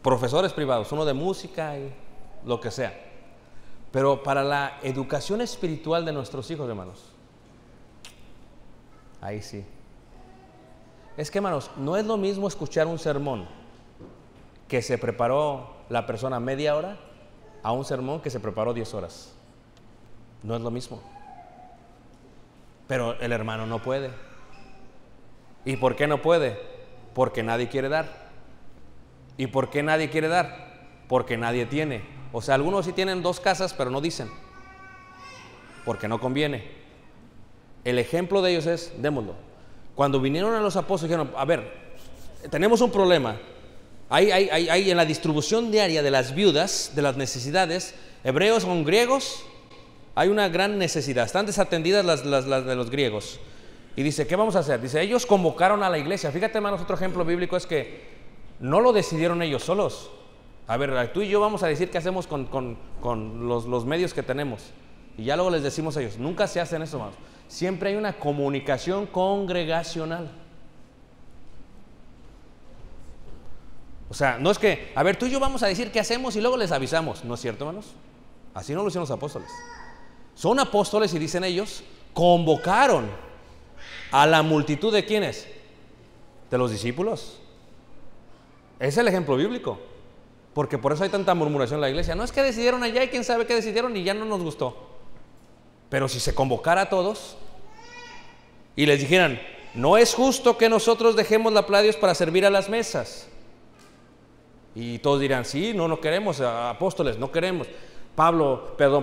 Profesores privados, uno de música y lo que sea. Pero para la educación espiritual de nuestros hijos, hermanos, ahí sí. Es que, hermanos, no es lo mismo escuchar un sermón que se preparó la persona media hora a un sermón que se preparó 10 horas. No es lo mismo. Pero el hermano no puede. ¿Y por qué no puede? Porque nadie quiere dar. ¿Y por qué nadie quiere dar? Porque nadie tiene. O sea, algunos sí tienen 2 casas, pero no dicen. Porque no conviene. El ejemplo de ellos es, démoslo. Cuando vinieron a los apóstoles, dijeron, a ver, tenemos un problema. Hay en la distribución diaria de las viudas, de las necesidades, hebreos con griegos, hay una gran necesidad. Están desatendidas las de los griegos. Y dice, ¿qué vamos a hacer? Dice, ellos convocaron a la iglesia. Fíjate, hermanos, otro ejemplo bíblico es que no lo decidieron ellos solos. A ver, tú y yo vamos a decir qué hacemos con los medios que tenemos. Y ya luego les decimos a ellos. Nunca se hacen eso, hermanos. Siempre hay una comunicación congregacional. O sea, no es que, a ver, tú y yo vamos a decir qué hacemos y luego les avisamos. ¿No es cierto, hermanos? Así no lo hicieron los apóstoles. Son apóstoles y dicen ellos, convocaron a la multitud de ¿quiénes? De los discípulos. Es el ejemplo bíblico. Porque por eso hay tanta murmuración en la iglesia. No es que decidieron allá y quién sabe qué decidieron y ya no nos gustó. Pero si se convocara a todos y les dijeran, no es justo que nosotros dejemos la palabra de Dios para servir a las mesas. Y todos dirán, sí, no queremos, apóstoles, no queremos.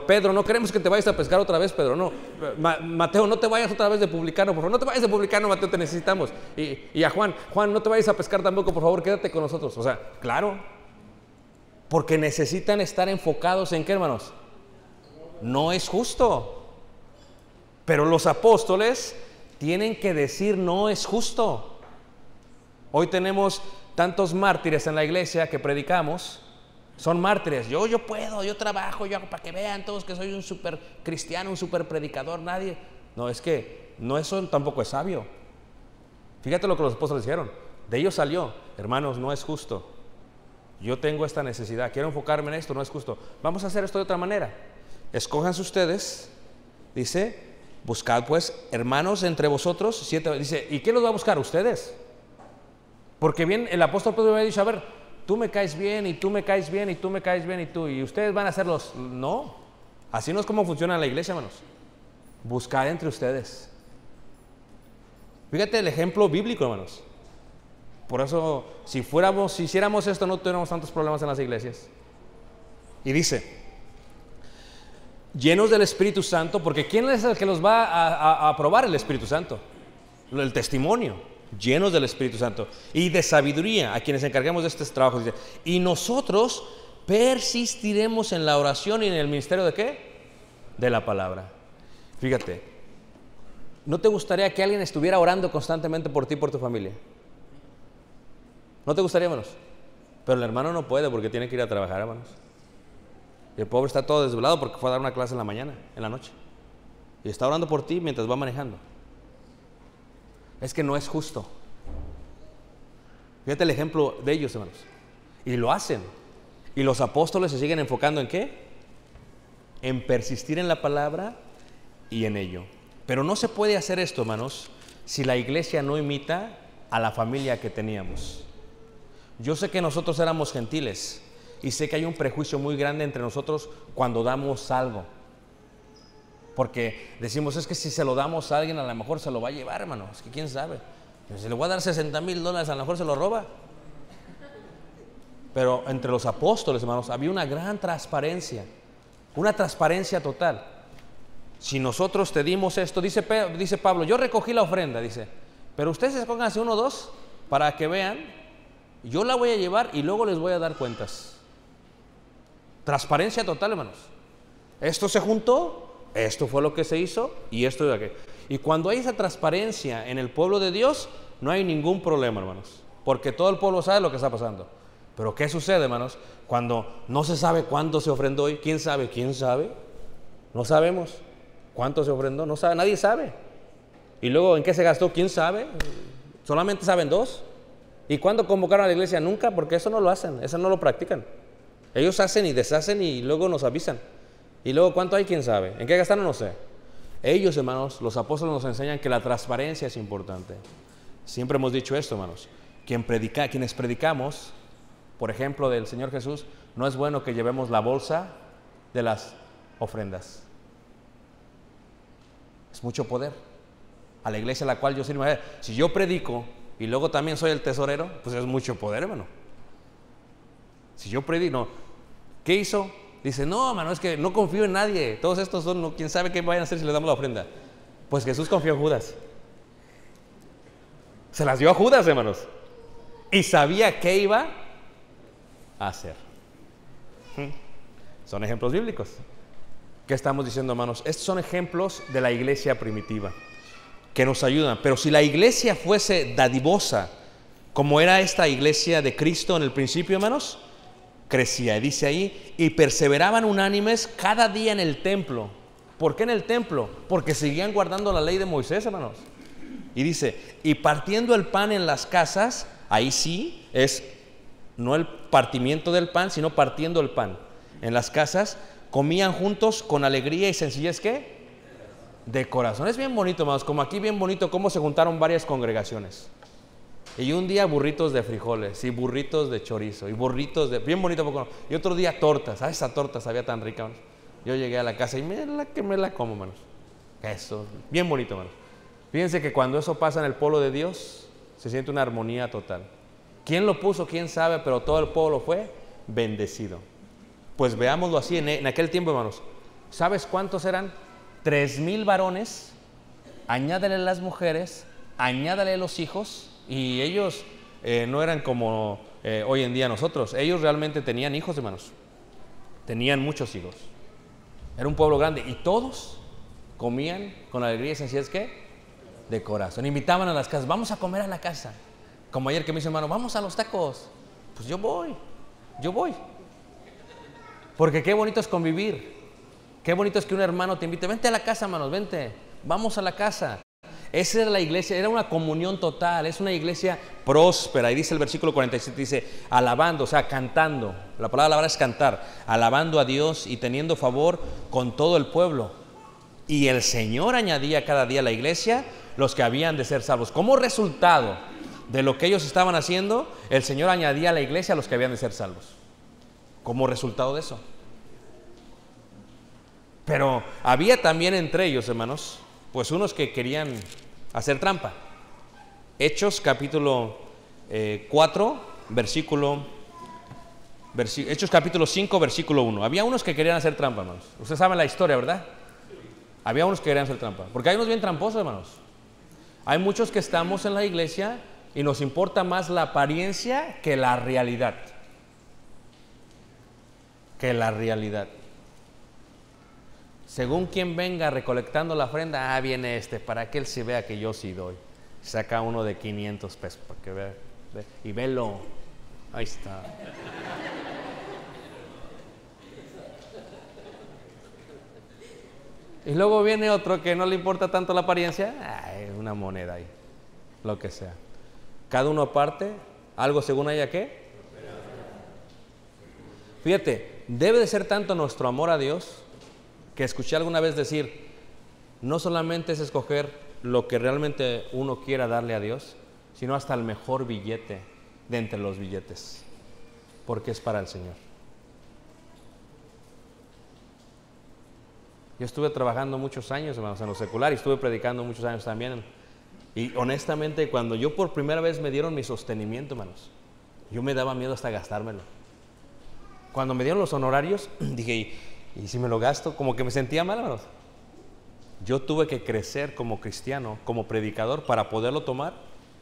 Pedro, no queremos que te vayas a pescar otra vez, Pedro, no. Mateo, no te vayas otra vez de publicano, por favor, no te vayas de publicano, Mateo, te necesitamos. Y a Juan, no te vayas a pescar tampoco, por favor, quédate con nosotros. O sea, claro, porque necesitan estar enfocados en ¿qué, hermanos? No es justo. Pero los apóstoles tienen que decir, no es justo. Hoy tenemos tantos mártires en la iglesia que predicamos. Son mártires. Yo puedo, yo trabajo, yo hago para que vean todos que soy un súper cristiano, un súper predicador. Nadie. No, es que no, eso tampoco es sabio. Fíjate lo que los apóstoles dijeron. De ellos salió, hermanos, no es justo. Yo tengo esta necesidad, quiero enfocarme en esto, no es justo. Vamos a hacer esto de otra manera. Escójanse ustedes, dice, buscad pues hermanos entre vosotros. Dice, ¿y quién los va a buscar? Ustedes. Porque bien, el apóstol Pedro había dicho, a ver, tú me caes bien, y tú me caes bien, y tú me caes bien, y tú, y ustedes van a ser los... No, así no es como funciona la iglesia, hermanos. Buscad entre ustedes. Fíjate el ejemplo bíblico, hermanos. Por eso, si hiciéramos esto, no tuviéramos tantos problemas en las iglesias. Y dice, llenos del Espíritu Santo, porque ¿quién es el que los va a aprobar? El Espíritu Santo, el testimonio. Llenos del Espíritu Santo y de sabiduría, a quienes encarguemos de estos trabajos. Dice, y nosotros persistiremos en la oración y en el ministerio ¿de qué? De la palabra. Fíjate, ¿no te gustaría que alguien estuviera orando constantemente por ti y por tu familia? ¿No te gustaría, hermanos? Pero el hermano no puede porque tiene que ir a trabajar, hermanos. Y el pobre está todo desvelado porque fue a dar una clase en la mañana, en la noche. Y está orando por ti mientras va manejando. Es que no es justo. Fíjate el ejemplo de ellos, hermanos. Y lo hacen. Y los apóstoles se siguen enfocando ¿en qué? en persistir en la palabra y en ello. Pero no se puede hacer esto, hermanos, si la iglesia no imita a la familia que teníamos. Yo sé que nosotros éramos gentiles y sé que hay un prejuicio muy grande entre nosotros cuando damos algo. Porque decimos, es que si se lo damos a alguien, a lo mejor se lo va a llevar, hermano. Es que quién sabe. Si le voy a dar $60,000, a lo mejor se lo roba. Pero entre los apóstoles, hermanos, había una gran transparencia. Una transparencia total. Si nosotros te dimos esto, dice Pablo, yo recogí la ofrenda, dice, pero ustedes escójanse 1 o 2 para que vean, yo la voy a llevar y luego les voy a dar cuentas. Transparencia total, hermanos. Esto se juntó, esto fue lo que se hizo y esto y aquello. Y cuando hay esa transparencia en el pueblo de Dios, no hay ningún problema, hermanos, porque todo el pueblo sabe lo que está pasando. Pero ¿qué sucede, hermanos? Cuando no se sabe cuánto se ofrendó hoy, ¿quién sabe? ¿Quién sabe? No sabemos cuánto se ofrendó, no sabe, nadie sabe. Y luego, ¿en qué se gastó? ¿Quién sabe? Solamente saben 2. ¿Y cuándo convocaron a la iglesia? Nunca, porque eso no lo hacen, eso no lo practican. Ellos hacen y deshacen y luego nos avisan. Y luego, ¿cuánto hay? ¿Quién sabe? ¿En qué gastaron? No sé. Ellos, hermanos, los apóstoles nos enseñan que la transparencia es importante. Siempre hemos dicho esto, hermanos. Quienes predicamos, por ejemplo, del Señor Jesús, no es bueno que llevemos la bolsa de las ofrendas. Es mucho poder. A la iglesia a la cual yo sirvo, si yo predico y luego también soy el tesorero, pues es mucho poder, hermano. Si yo predico, no. ¿Qué hizo? Dice, no, hermano, es que no confío en nadie. Todos estos son, no, quién sabe qué vayan a hacer si les damos la ofrenda. Pues Jesús confió en Judas. Se las dio a Judas, hermanos. Y sabía qué iba a hacer. Son ejemplos bíblicos. ¿Qué estamos diciendo, hermanos? Estos son ejemplos de la iglesia primitiva que nos ayudan. Pero si la iglesia fuese dadivosa, como era esta iglesia de Cristo en el principio, hermanos, crecía. Y dice ahí, y perseveraban unánimes cada día en el templo. ¿Por qué en el templo? Porque seguían guardando la ley de Moisés, hermanos. Y dice, y partiendo el pan en las casas, ahí sí es no el partimiento del pan, sino partiendo el pan. En las casas comían juntos con alegría y sencillez, ¿qué? De corazón. Es bien bonito, hermanos, como aquí bien bonito cómo se juntaron varias congregaciones. Y un día burritos de frijoles, y burritos de chorizo, y burritos de... Bien bonito, y otro día tortas. Ah, esa torta sabía tan rica, hermanos. Yo llegué a la casa y me la como, hermanos. Eso, bien bonito, hermanos. Fíjense que cuando eso pasa en el pueblo de Dios, se siente una armonía total. ¿Quién lo puso? ¿Quién sabe? Pero todo el pueblo fue bendecido. Pues veámoslo así, en aquel tiempo, hermanos. ¿Sabes cuántos eran? 3,000 varones, añádale las mujeres, añádale los hijos, y ellos no eran como hoy en día nosotros. Ellos realmente tenían hijos, hermanos. Tenían muchos hijos. Era un pueblo grande, y todos comían con alegría y sencillez, ¿qué? De corazón. Invitaban a las casas, vamos a comer a la casa. Como ayer que me dice, hermano, vamos a los tacos. Pues yo voy. Porque qué bonito es convivir. Qué bonito es que un hermano te invite, vente a la casa, hermanos, vente, vamos a la casa. Esa era la iglesia, era una comunión total, es una iglesia próspera. Y dice el versículo 47, dice, alabando, o sea, cantando. La palabra alabar es cantar, alabando a Dios y teniendo favor con todo el pueblo. Y el Señor añadía cada día a la iglesia los que habían de ser salvos. Como resultado de lo que ellos estaban haciendo, el Señor añadía a la iglesia a los que habían de ser salvos. Como resultado de eso. Pero había también entre ellos, hermanos, pues unos que querían hacer trampa. Hechos capítulo 4, Hechos capítulo 5, versículo 1. Había unos que querían hacer trampa, hermanos. Ustedes saben la historia, ¿verdad? Había unos que querían hacer trampa. Porque hay unos bien tramposos, hermanos. Hay muchos que estamos en la iglesia y nos importa más la apariencia que la realidad. Según quien venga recolectando la ofrenda, viene para que él sí vea que yo sí doy. Saca uno de 500 pesos para que vea. Y velo. Ahí está. Y luego viene otro que no le importa tanto la apariencia. Una moneda ahí. Lo que sea. Cada uno aparte, algo según haya qué. Fíjate, debe de ser tanto nuestro amor a Dios que escuché alguna vez decir, no solamente es escoger lo que realmente uno quiera darle a Dios, sino hasta el mejor billete de entre los billetes, porque es para el Señor. Yo estuve trabajando muchos años, hermanos, en lo secular, y estuve predicando muchos años también. Y honestamente, cuando yo por primera vez me dieron mi sostenimiento, hermanos, yo me daba miedo hasta gastármelo. Cuando me dieron los honorarios, dije, ¿y si me lo gasto? Como que me sentía mal, hermanos. Yo tuve que crecer como cristiano, como predicador, para poderlo tomar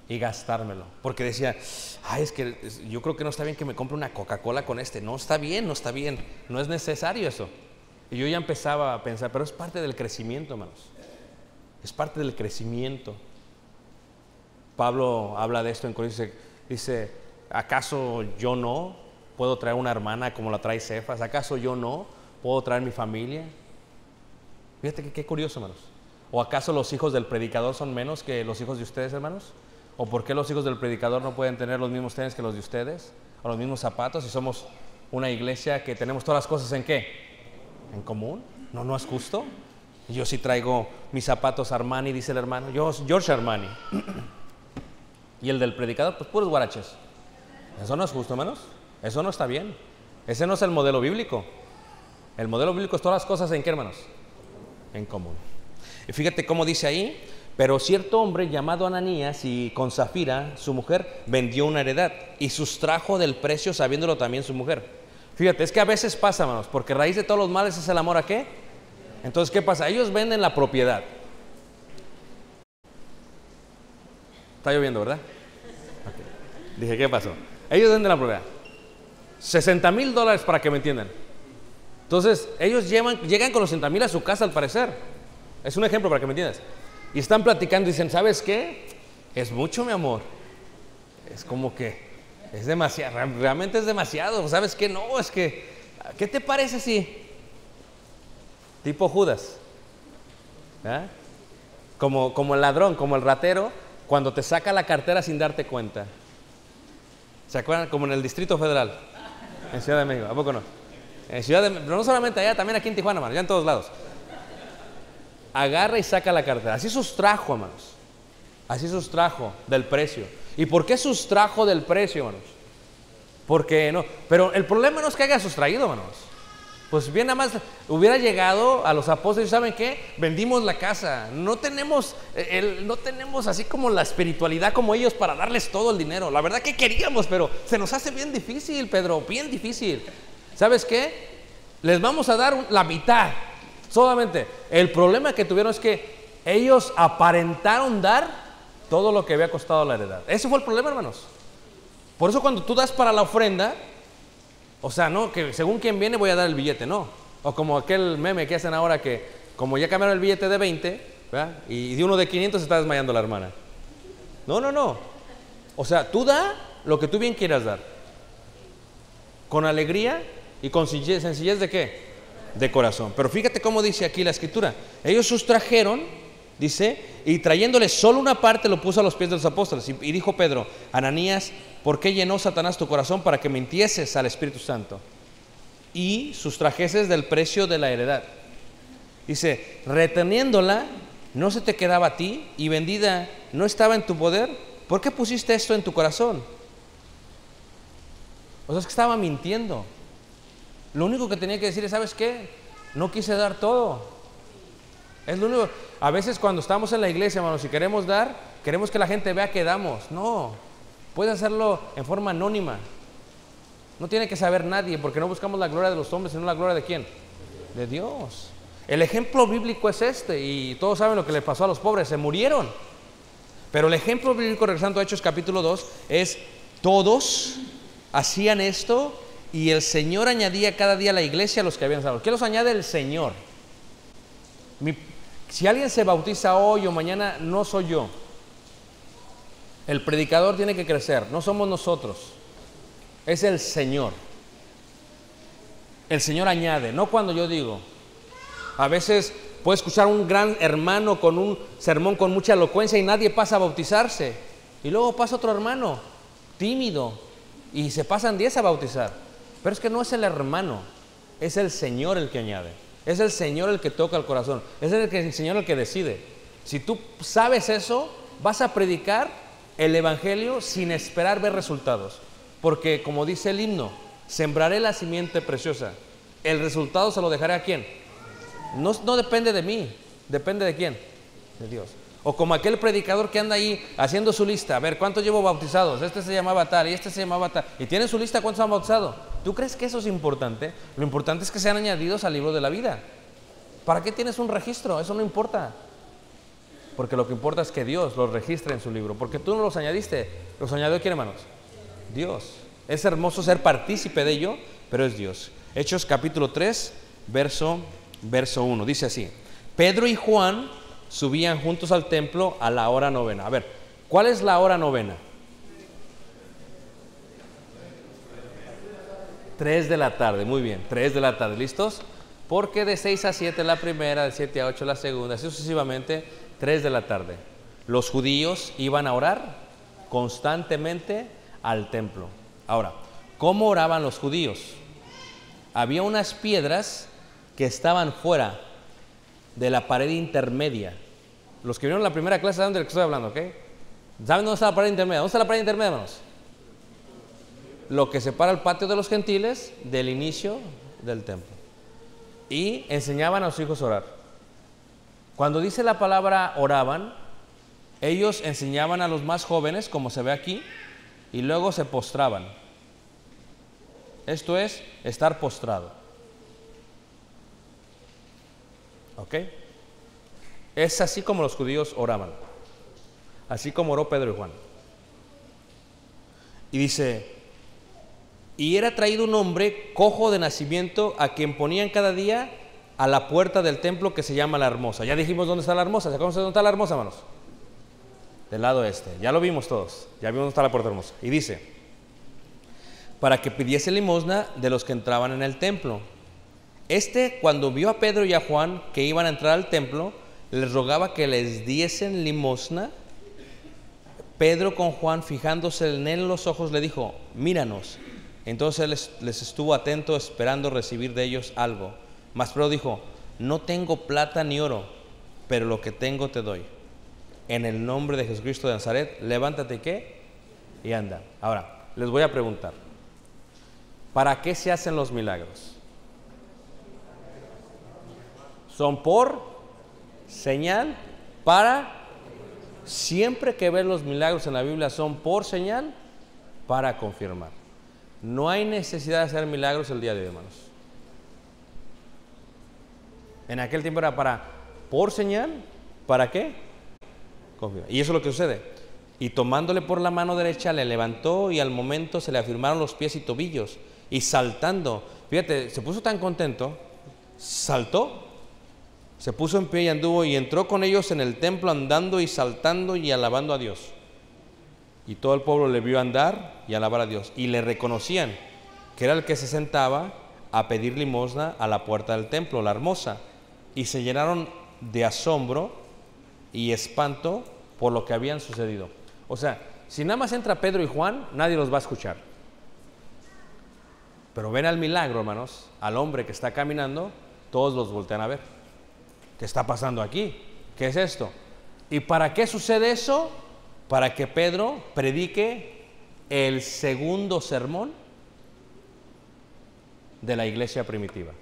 y gastármelo. Porque decía, ay, es que yo creo que no está bien que me compre una Coca-Cola con este. No está bien, no está bien. No es necesario eso. Y yo ya empezaba a pensar, pero es parte del crecimiento, hermanos. Es parte del crecimiento. Pablo habla de esto en Corintios, dice, ¿acaso yo no puedo traer una hermana como la trae Cefas? ¿Acaso yo no puedo traer mi familia? Fíjate que qué curioso, hermanos. ¿O acaso los hijos del predicador son menos que los hijos de ustedes, hermanos? ¿O por qué los hijos del predicador no pueden tener los mismos tenis que los de ustedes? ¿O los mismos zapatos? Si somos una iglesia que tenemos todas las cosas ¿en qué? ¿En común? ¿No es justo? Yo sí traigo mis zapatos Armani, dice el hermano. Yo, George Armani. Y el del predicador, pues puros guaraches. Eso no es justo, hermanos. Eso no está bien. Ese no es el modelo bíblico. El modelo bíblico es todas las cosas ¿en qué, hermanos? En común. Y fíjate cómo dice ahí, pero cierto hombre llamado Ananías y con Zafira, su mujer, vendió una heredad y sustrajo del precio sabiéndolo también su mujer. Fíjate, es que a veces pasa, hermanos, porque raíz de todos los males es el amor ¿a qué? Entonces, ¿qué pasa? Ellos venden la propiedad. Está lloviendo, ¿verdad? Okay. Dije, ¿qué pasó? Ellos venden la propiedad. $60,000 para que me entiendan. Entonces, ellos llegan con los 60,000 a su casa al parecer. Es un ejemplo para que me entiendas. Y están platicando y dicen, ¿sabes qué? Es mucho, mi amor. Es como que es demasiado, realmente es demasiado. ¿Sabes qué? No, es que, ¿qué te parece si? Tipo Judas. ¿Ah? Como el ladrón, como el ratero, cuando te saca la cartera sin darte cuenta. ¿Se acuerdan? Como en el Distrito Federal, en Ciudad de México. ¿A poco no? En pero no solamente allá, también aquí en Tijuana, hermanos, ya en todos lados. Agarra y saca la cartera. Así sustrajo, hermanos. Así sustrajo del precio. ¿Y por qué sustrajo del precio, hermanos? Porque no. Pero el problema no es que haya sustraído, hermanos. Pues bien, nada más hubiera llegado a los apóstoles, ¿saben qué? Vendimos la casa. No tenemos así como la espiritualidad como ellos para darles todo el dinero. La verdad que queríamos, pero se nos hace bien difícil, Pedro, bien difícil. ¿Sabes qué? Les vamos a dar la mitad. Solamente. El problema que tuvieron es que ellos aparentaron dar todo lo que había costado la heredad. Ese fue el problema, hermanos. Por eso cuando tú das para la ofrenda, o sea, no, que según quien viene voy a dar el billete, no. O como aquel meme que hacen ahora que, como ya cambiaron el billete de 20, ¿verdad? Y de uno de 500 se está desmayando la hermana. No. O sea, tú da lo que tú bien quieras dar. Con alegría y con sencillez ¿de qué? De corazón. Pero fíjate cómo dice aquí la escritura. Ellos sustrajeron, dice, y trayéndole solo una parte lo puso a los pies de los apóstoles. Y dijo Pedro, Ananías, ¿por qué llenó Satanás tu corazón para que mintieses al Espíritu Santo y sustrajeses del precio de la heredad? Dice, reteniéndola, ¿no se te quedaba a ti? Y vendida, ¿no estaba en tu poder? ¿Por qué pusiste esto en tu corazón? O sea, es que estaba mintiendo. Lo único que tenía que decir es, ¿sabes qué? No quise dar todo. Es lo único. A veces cuando estamos en la iglesia, hermanos, si queremos dar, queremos que la gente vea que damos. No, puedes hacerlo en forma anónima. No tiene que saber nadie, porque no buscamos la gloria de los hombres, sino la gloria de ¿quién? De Dios. El ejemplo bíblico es este, y todos saben lo que le pasó a los pobres, se murieron. Pero el ejemplo bíblico, regresando a Hechos capítulo 2, es todos hacían esto y el Señor añadía cada día a la iglesia a los que habían salvado. ¿Qué los añade el Señor? Si alguien se bautiza hoy o mañana, no soy yo. El predicador tiene que crecer, no somos nosotros. Es el Señor. El Señor añade, no cuando yo digo. A veces puedo escuchar un gran hermano con un sermón con mucha elocuencia y nadie pasa a bautizarse. Y luego pasa otro hermano, tímido, y se pasan 10 a bautizar. Pero es que no es el hermano, es el Señor el que añade. Es el Señor el que toca el corazón. Es el Señor el que decide. Si tú sabes eso, vas a predicar el Evangelio sin esperar ver resultados. Porque como dice el himno, sembraré la simiente preciosa. El resultado se lo dejaré ¿a quién? No depende de mí. ¿Depende de quién? De Dios. O como aquel predicador que anda ahí haciendo su lista. A ver, ¿cuántos llevo bautizados? Este se llamaba tal y este se llamaba tal. Y tiene su lista, ¿cuántos han bautizado? ¿Tú crees que eso es importante? Lo importante es que sean añadidos al libro de la vida. ¿Para qué tienes un registro? Eso no importa. Porque lo que importa es que Dios los registre en su libro. Porque tú no los añadiste. ¿Los añadió quién, hermanos? Dios. Es hermoso ser partícipe de ello, pero es Dios. Hechos capítulo 3, verso 1. Dice así: Pedro y Juan subían juntos al templo a la hora novena. A ver, ¿cuál es la hora novena? 3 de la tarde, muy bien, 3 de la tarde, ¿listos? Porque de 6 a 7 la primera, de 7 a 8 la segunda, así sucesivamente, 3 de la tarde. Los judíos iban a orar constantemente al templo. Ahora, ¿cómo oraban los judíos? Había unas piedras que estaban fuera de la pared intermedia. Los que vieron la primera clase saben de lo que estoy hablando, ¿ok? ¿Saben dónde está la pared intermedia? ¿Dónde está la pared intermedia, hermanos? Lo que separa el patio de los gentiles del inicio del templo. Y enseñaban a sus hijos a orar. Cuando dice la palabra oraban, ellos enseñaban a los más jóvenes, como se ve aquí, y luego se postraban. Esto es estar postrado. ¿Ok? Es así como los judíos oraban. Así como oró Pedro y Juan. Y dice: y era traído un hombre cojo de nacimiento, a quien ponían cada día a la puerta del templo, que se llama La Hermosa. Ya dijimos dónde está La Hermosa. ¿Se acuerdan dónde está La Hermosa, hermanos? Del lado este. Ya lo vimos todos. Ya vimos dónde está la puerta hermosa. Y dice: para que pidiese limosna de los que entraban en el templo. Cuando vio a Pedro y a Juan que iban a entrar al templo, les rogaba que les diesen limosna. Pedro, con Juan, fijándose en él los ojos, le dijo: míranos. Entonces él les estuvo atento, esperando recibir de ellos algo. Mas Pedro dijo: no tengo plata ni oro, pero lo que tengo te doy. En el nombre de Jesucristo de Nazaret, levántate y ¿qué? Y anda. Ahora, les voy a preguntar: ¿para qué se hacen los milagros? Son por señal, siempre que ves los milagros en la Biblia son por señal, para confirmar. No hay necesidad de hacer milagros el día de hoy, hermanos. En aquel tiempo era por señal, ¿para qué? Confirmar. Y eso es lo que sucede. Y tomándole por la mano derecha le levantó, y al momento se le afirmaron los pies y tobillos, y saltando, fíjate, se puso tan contento, saltó, se puso en pie y anduvo, y entró con ellos en el templo, andando y saltando y alabando a Dios. Y todo el pueblo le vio andar y alabar a Dios, y le reconocían que era el que se sentaba a pedir limosna a la puerta del templo, La Hermosa, y se llenaron de asombro y espanto por lo que habían sucedido. O sea, si nada más entra Pedro y Juan, nadie los va a escuchar. Pero ven al milagro, hermanos, al hombre que está caminando, todos los voltean a ver. ¿Qué está pasando aquí? ¿Qué es esto? ¿Y para qué sucede eso? Para que Pedro predique el segundo sermón de la iglesia primitiva.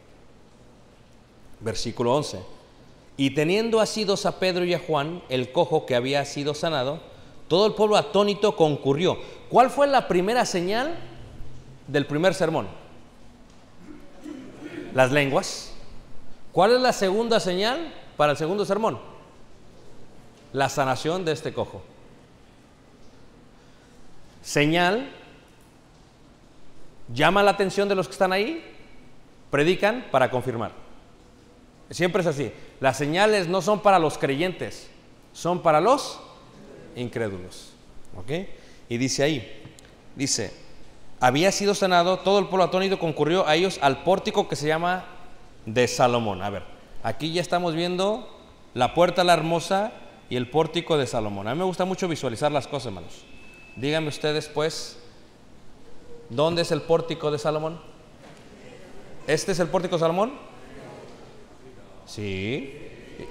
Versículo 11. Y teniendo asidos a Pedro y a Juan, el cojo que había sido sanado, todo el pueblo atónito concurrió. ¿Cuál fue la primera señal del primer sermón? Las lenguas. ¿Cuál es la segunda señal para el segundo sermón? La sanación de este cojo. Señal, llama la atención de los que están ahí, predican para confirmar. Siempre es así. Las señales no son para los creyentes, son para los incrédulos. ¿Ok? Y dice ahí, había sido sanado, todo el pueblo atónito concurrió a ellos al pórtico que se llama de Salomón. A ver, aquí ya estamos viendo la puerta La Hermosa y el pórtico de Salomón. A mí me gusta mucho visualizar las cosas, hermanos. Díganme ustedes, pues, ¿dónde es el pórtico de Salomón? ¿Este es el pórtico de Salomón? Sí.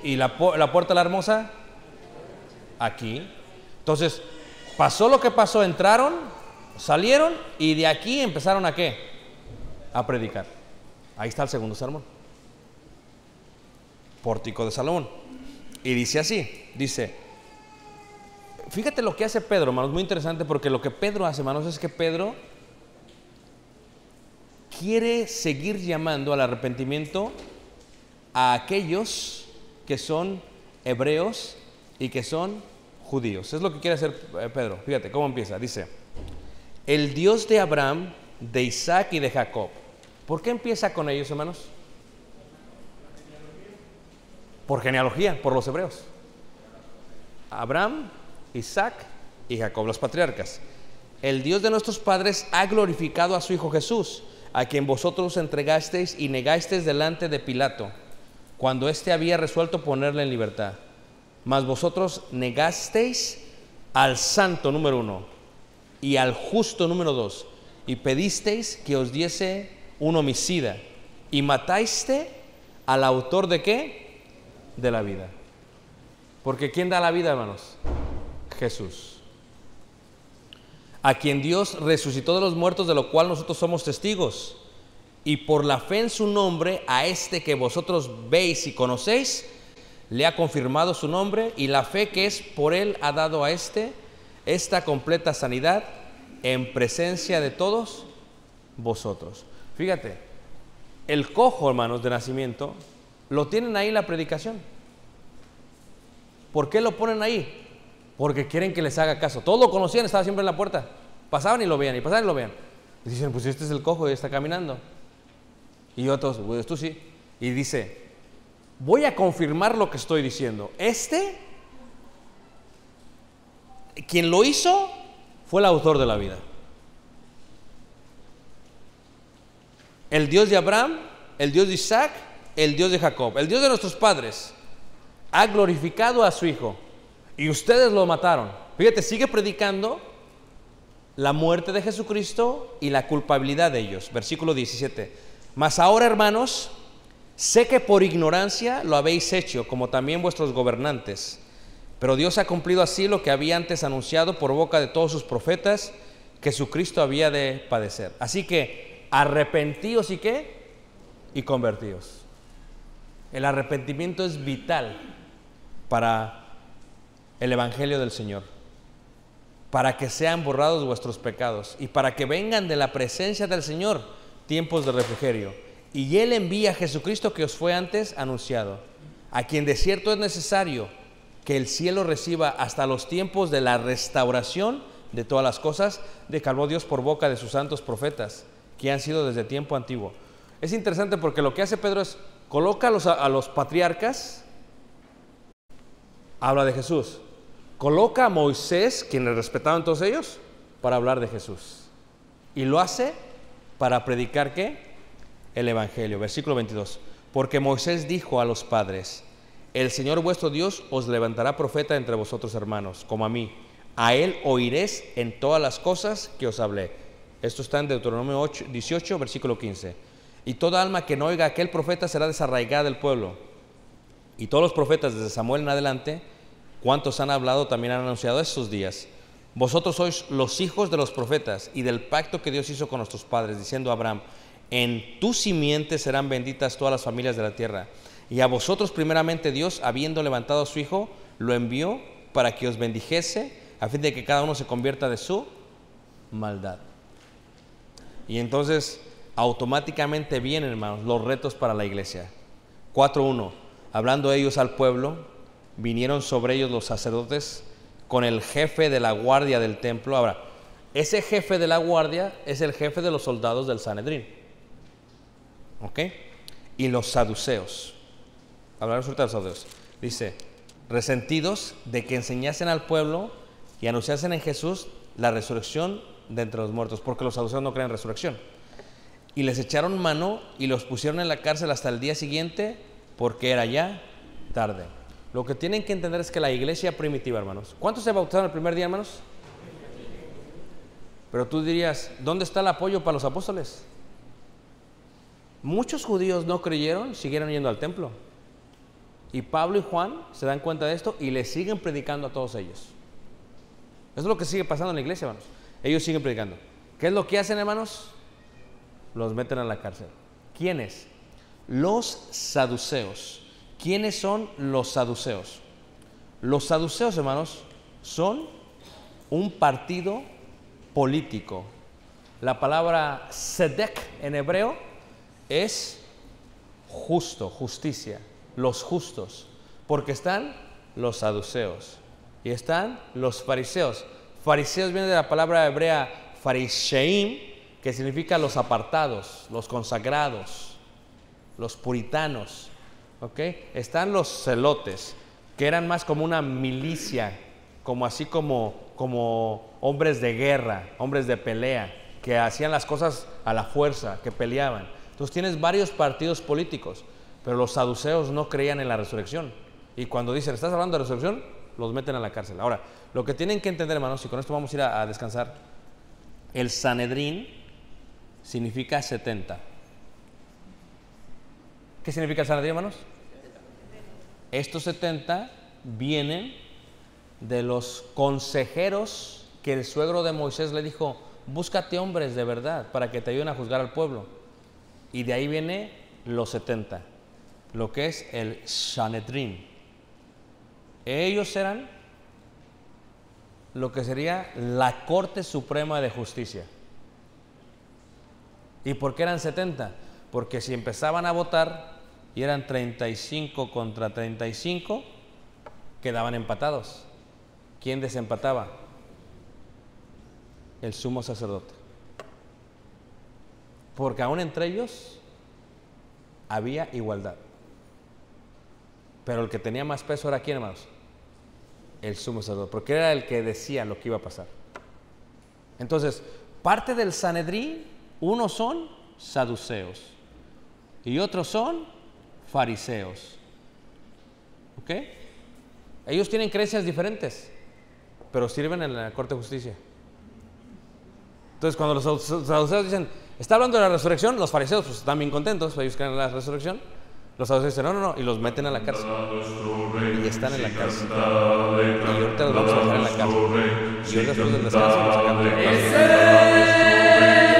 ¿Y la puerta de la hermosa? Aquí. Entonces, pasó lo que pasó, entraron, salieron y de aquí empezaron a ¿qué? A predicar. Ahí está el segundo sermón. Pórtico de Salomón. Y dice así, dice, fíjate lo que hace Pedro, hermanos, muy interesante, porque lo que Pedro hace, hermanos, es que Pedro quiere seguir llamando al arrepentimiento a aquellos que son hebreos y que son judíos. Es lo que quiere hacer Pedro. Fíjate cómo empieza. Dice, el Dios de Abraham, de Isaac y de Jacob. ¿Por qué empieza con ellos, hermanos? Por genealogía, por los hebreos. Abraham, Isaac y Jacob, los patriarcas. El Dios de nuestros padres ha glorificado a su Hijo Jesús, a quien vosotros entregasteis y negasteis delante de Pilato, cuando éste había resuelto ponerle en libertad. Mas vosotros negasteis al santo, número 1, y al justo, número 2, y pedisteis que os diese un homicida, y mataste al autor de ¿qué? De la vida. Porque ¿quién da la vida, hermanos? Jesús, a quien Dios resucitó de los muertos, de lo cual nosotros somos testigos. Y por la fe en su nombre, a este que vosotros veis y conocéis, le ha confirmado su nombre, y la fe que es por él ha dado a esta completa sanidad en presencia de todos vosotros. Fíjate, el cojo, hermanos, de nacimiento, lo tienen ahí en la predicación. ¿Por qué lo ponen ahí? Porque quieren que les haga caso. Todos lo conocían, estaba siempre en la puerta. Pasaban y lo veían, y pasaban y lo veían. Y dicen, pues este es el cojo y está caminando. Y otros, pues tú sí. Y dice, voy a confirmar lo que estoy diciendo. Quien lo hizo, fue el autor de la vida. El Dios de Abraham, el Dios de Isaac, el Dios de Jacob, el Dios de nuestros padres, ha glorificado a su Hijo. Y ustedes lo mataron. Fíjate, sigue predicando la muerte de Jesucristo y la culpabilidad de ellos. Versículo 17. Mas ahora, hermanos, sé que por ignorancia lo habéis hecho, como también vuestros gobernantes. Pero Dios ha cumplido así lo que había antes anunciado por boca de todos sus profetas, que su Cristo había de padecer. Así que arrepentíos y ¿qué? Y convertíos. El arrepentimiento es vital para el Evangelio del Señor, para que sean borrados vuestros pecados y para que vengan de la presencia del Señor tiempos de refrigerio. Y Él envía a Jesucristo que os fue antes anunciado, a quien de cierto es necesario que el cielo reciba hasta los tiempos de la restauración de todas las cosas, de que habló Dios por boca de sus santos profetas, que han sido desde tiempo antiguo. Es interesante porque lo que hace Pedro es, coloca a los patriarcas, habla de Jesús. Coloca a Moisés, quienes respetaban todos ellos, para hablar de Jesús. Y lo hace para predicar ¿qué? El Evangelio. Versículo 22. Porque Moisés dijo a los padres, el Señor vuestro Dios os levantará profeta entre vosotros, hermanos, como a mí. A él oiréis en todas las cosas que os hablé. Esto está en Deuteronomio 18, versículo 15. Y toda alma que no oiga a aquel profeta será desarraigada del pueblo. Y todos los profetas desde Samuel en adelante, cuantos han hablado, también han anunciado estos días. Vosotros sois los hijos de los profetas y del pacto que Dios hizo con nuestros padres, diciendo a Abraham, en tu simiente serán benditas todas las familias de la tierra. Y a vosotros primeramente Dios, habiendo levantado a su Hijo, lo envió para que os bendijese, a fin de que cada uno se convierta de su maldad. Y entonces automáticamente vienen, hermanos, los retos para la iglesia. 4:1. Hablando ellos al pueblo, vinieron sobre ellos los sacerdotes con el jefe de la guardia del templo. Ahora, ese jefe de la guardia es el jefe de los soldados del Sanedrín. ¿Ok? Y los saduceos. Hablaremos ahorita de los saduceos. Dice, resentidos de que enseñasen al pueblo y anunciasen en Jesús la resurrección de entre los muertos, porque los saduceos no creen en resurrección. Y les echaron mano y los pusieron en la cárcel hasta el día siguiente, porque era ya tarde. Lo que tienen que entender es que la iglesia primitiva, hermanos, ¿cuántos se bautizaron el primer día, hermanos? Pero tú dirías, ¿dónde está el apoyo para los apóstoles? Muchos judíos no creyeron, siguieron yendo al templo. Y Pablo y Juan se dan cuenta de esto y le siguen predicando a todos ellos. Eso es lo que sigue pasando en la iglesia, hermanos. Ellos siguen predicando. ¿Qué es lo que hacen, hermanos? Los meten a la cárcel. ¿Quiénes? Los saduceos. ¿Quiénes son los saduceos? Los saduceos, hermanos, son un partido político. La palabra sedek en hebreo es justo, justicia, los justos, porque están los saduceos y están los fariseos. Fariseos viene de la palabra hebrea farisheim, que significa los apartados, los consagrados, los puritanos. ¿Okay? Están los celotes, que eran más como una milicia, como así como hombres de guerra, hombres de pelea, que hacían las cosas a la fuerza, que peleaban. Entonces tienes varios partidos políticos, pero los saduceos no creían en la resurrección. Y cuando dicen, ¿estás hablando de resurrección?, los meten a la cárcel. Ahora, lo que tienen que entender, hermanos, y con esto vamos a ir a descansar, el Sanedrín significa 70. ¿Qué significa el Sanedrín, hermanos? Estos 70 vienen de los consejeros que el suegro de Moisés le dijo, búscate hombres de verdad para que te ayuden a juzgar al pueblo. Y de ahí viene los 70, lo que es el Sanedrín. Ellos eran lo que sería la Corte Suprema de Justicia. ¿Y por qué eran 70? Porque si empezaban a votar y eran 35 contra 35, quedaban empatados. ¿Quién desempataba? El sumo sacerdote. Porque aún entre ellos había igualdad. Pero el que tenía más peso era ¿quién, hermanos? El sumo sacerdote, porque era el que decía lo que iba a pasar. Entonces, parte del Sanedrín, unos son saduceos y otros son fariseos. ¿Ok? Ellos tienen creencias diferentes, pero sirven en la Corte de Justicia. Entonces, cuando los saduceos dicen, ¿está hablando de la resurrección? Los fariseos pues, están bien contentos, ellos creen en la resurrección. Los saduceos dicen, no, y los meten a la cárcel. Y están en la cárcel. Y ahorita los vamos a dejar en la cárcel. Y hoy después del descanso los sacamos de la cárcel.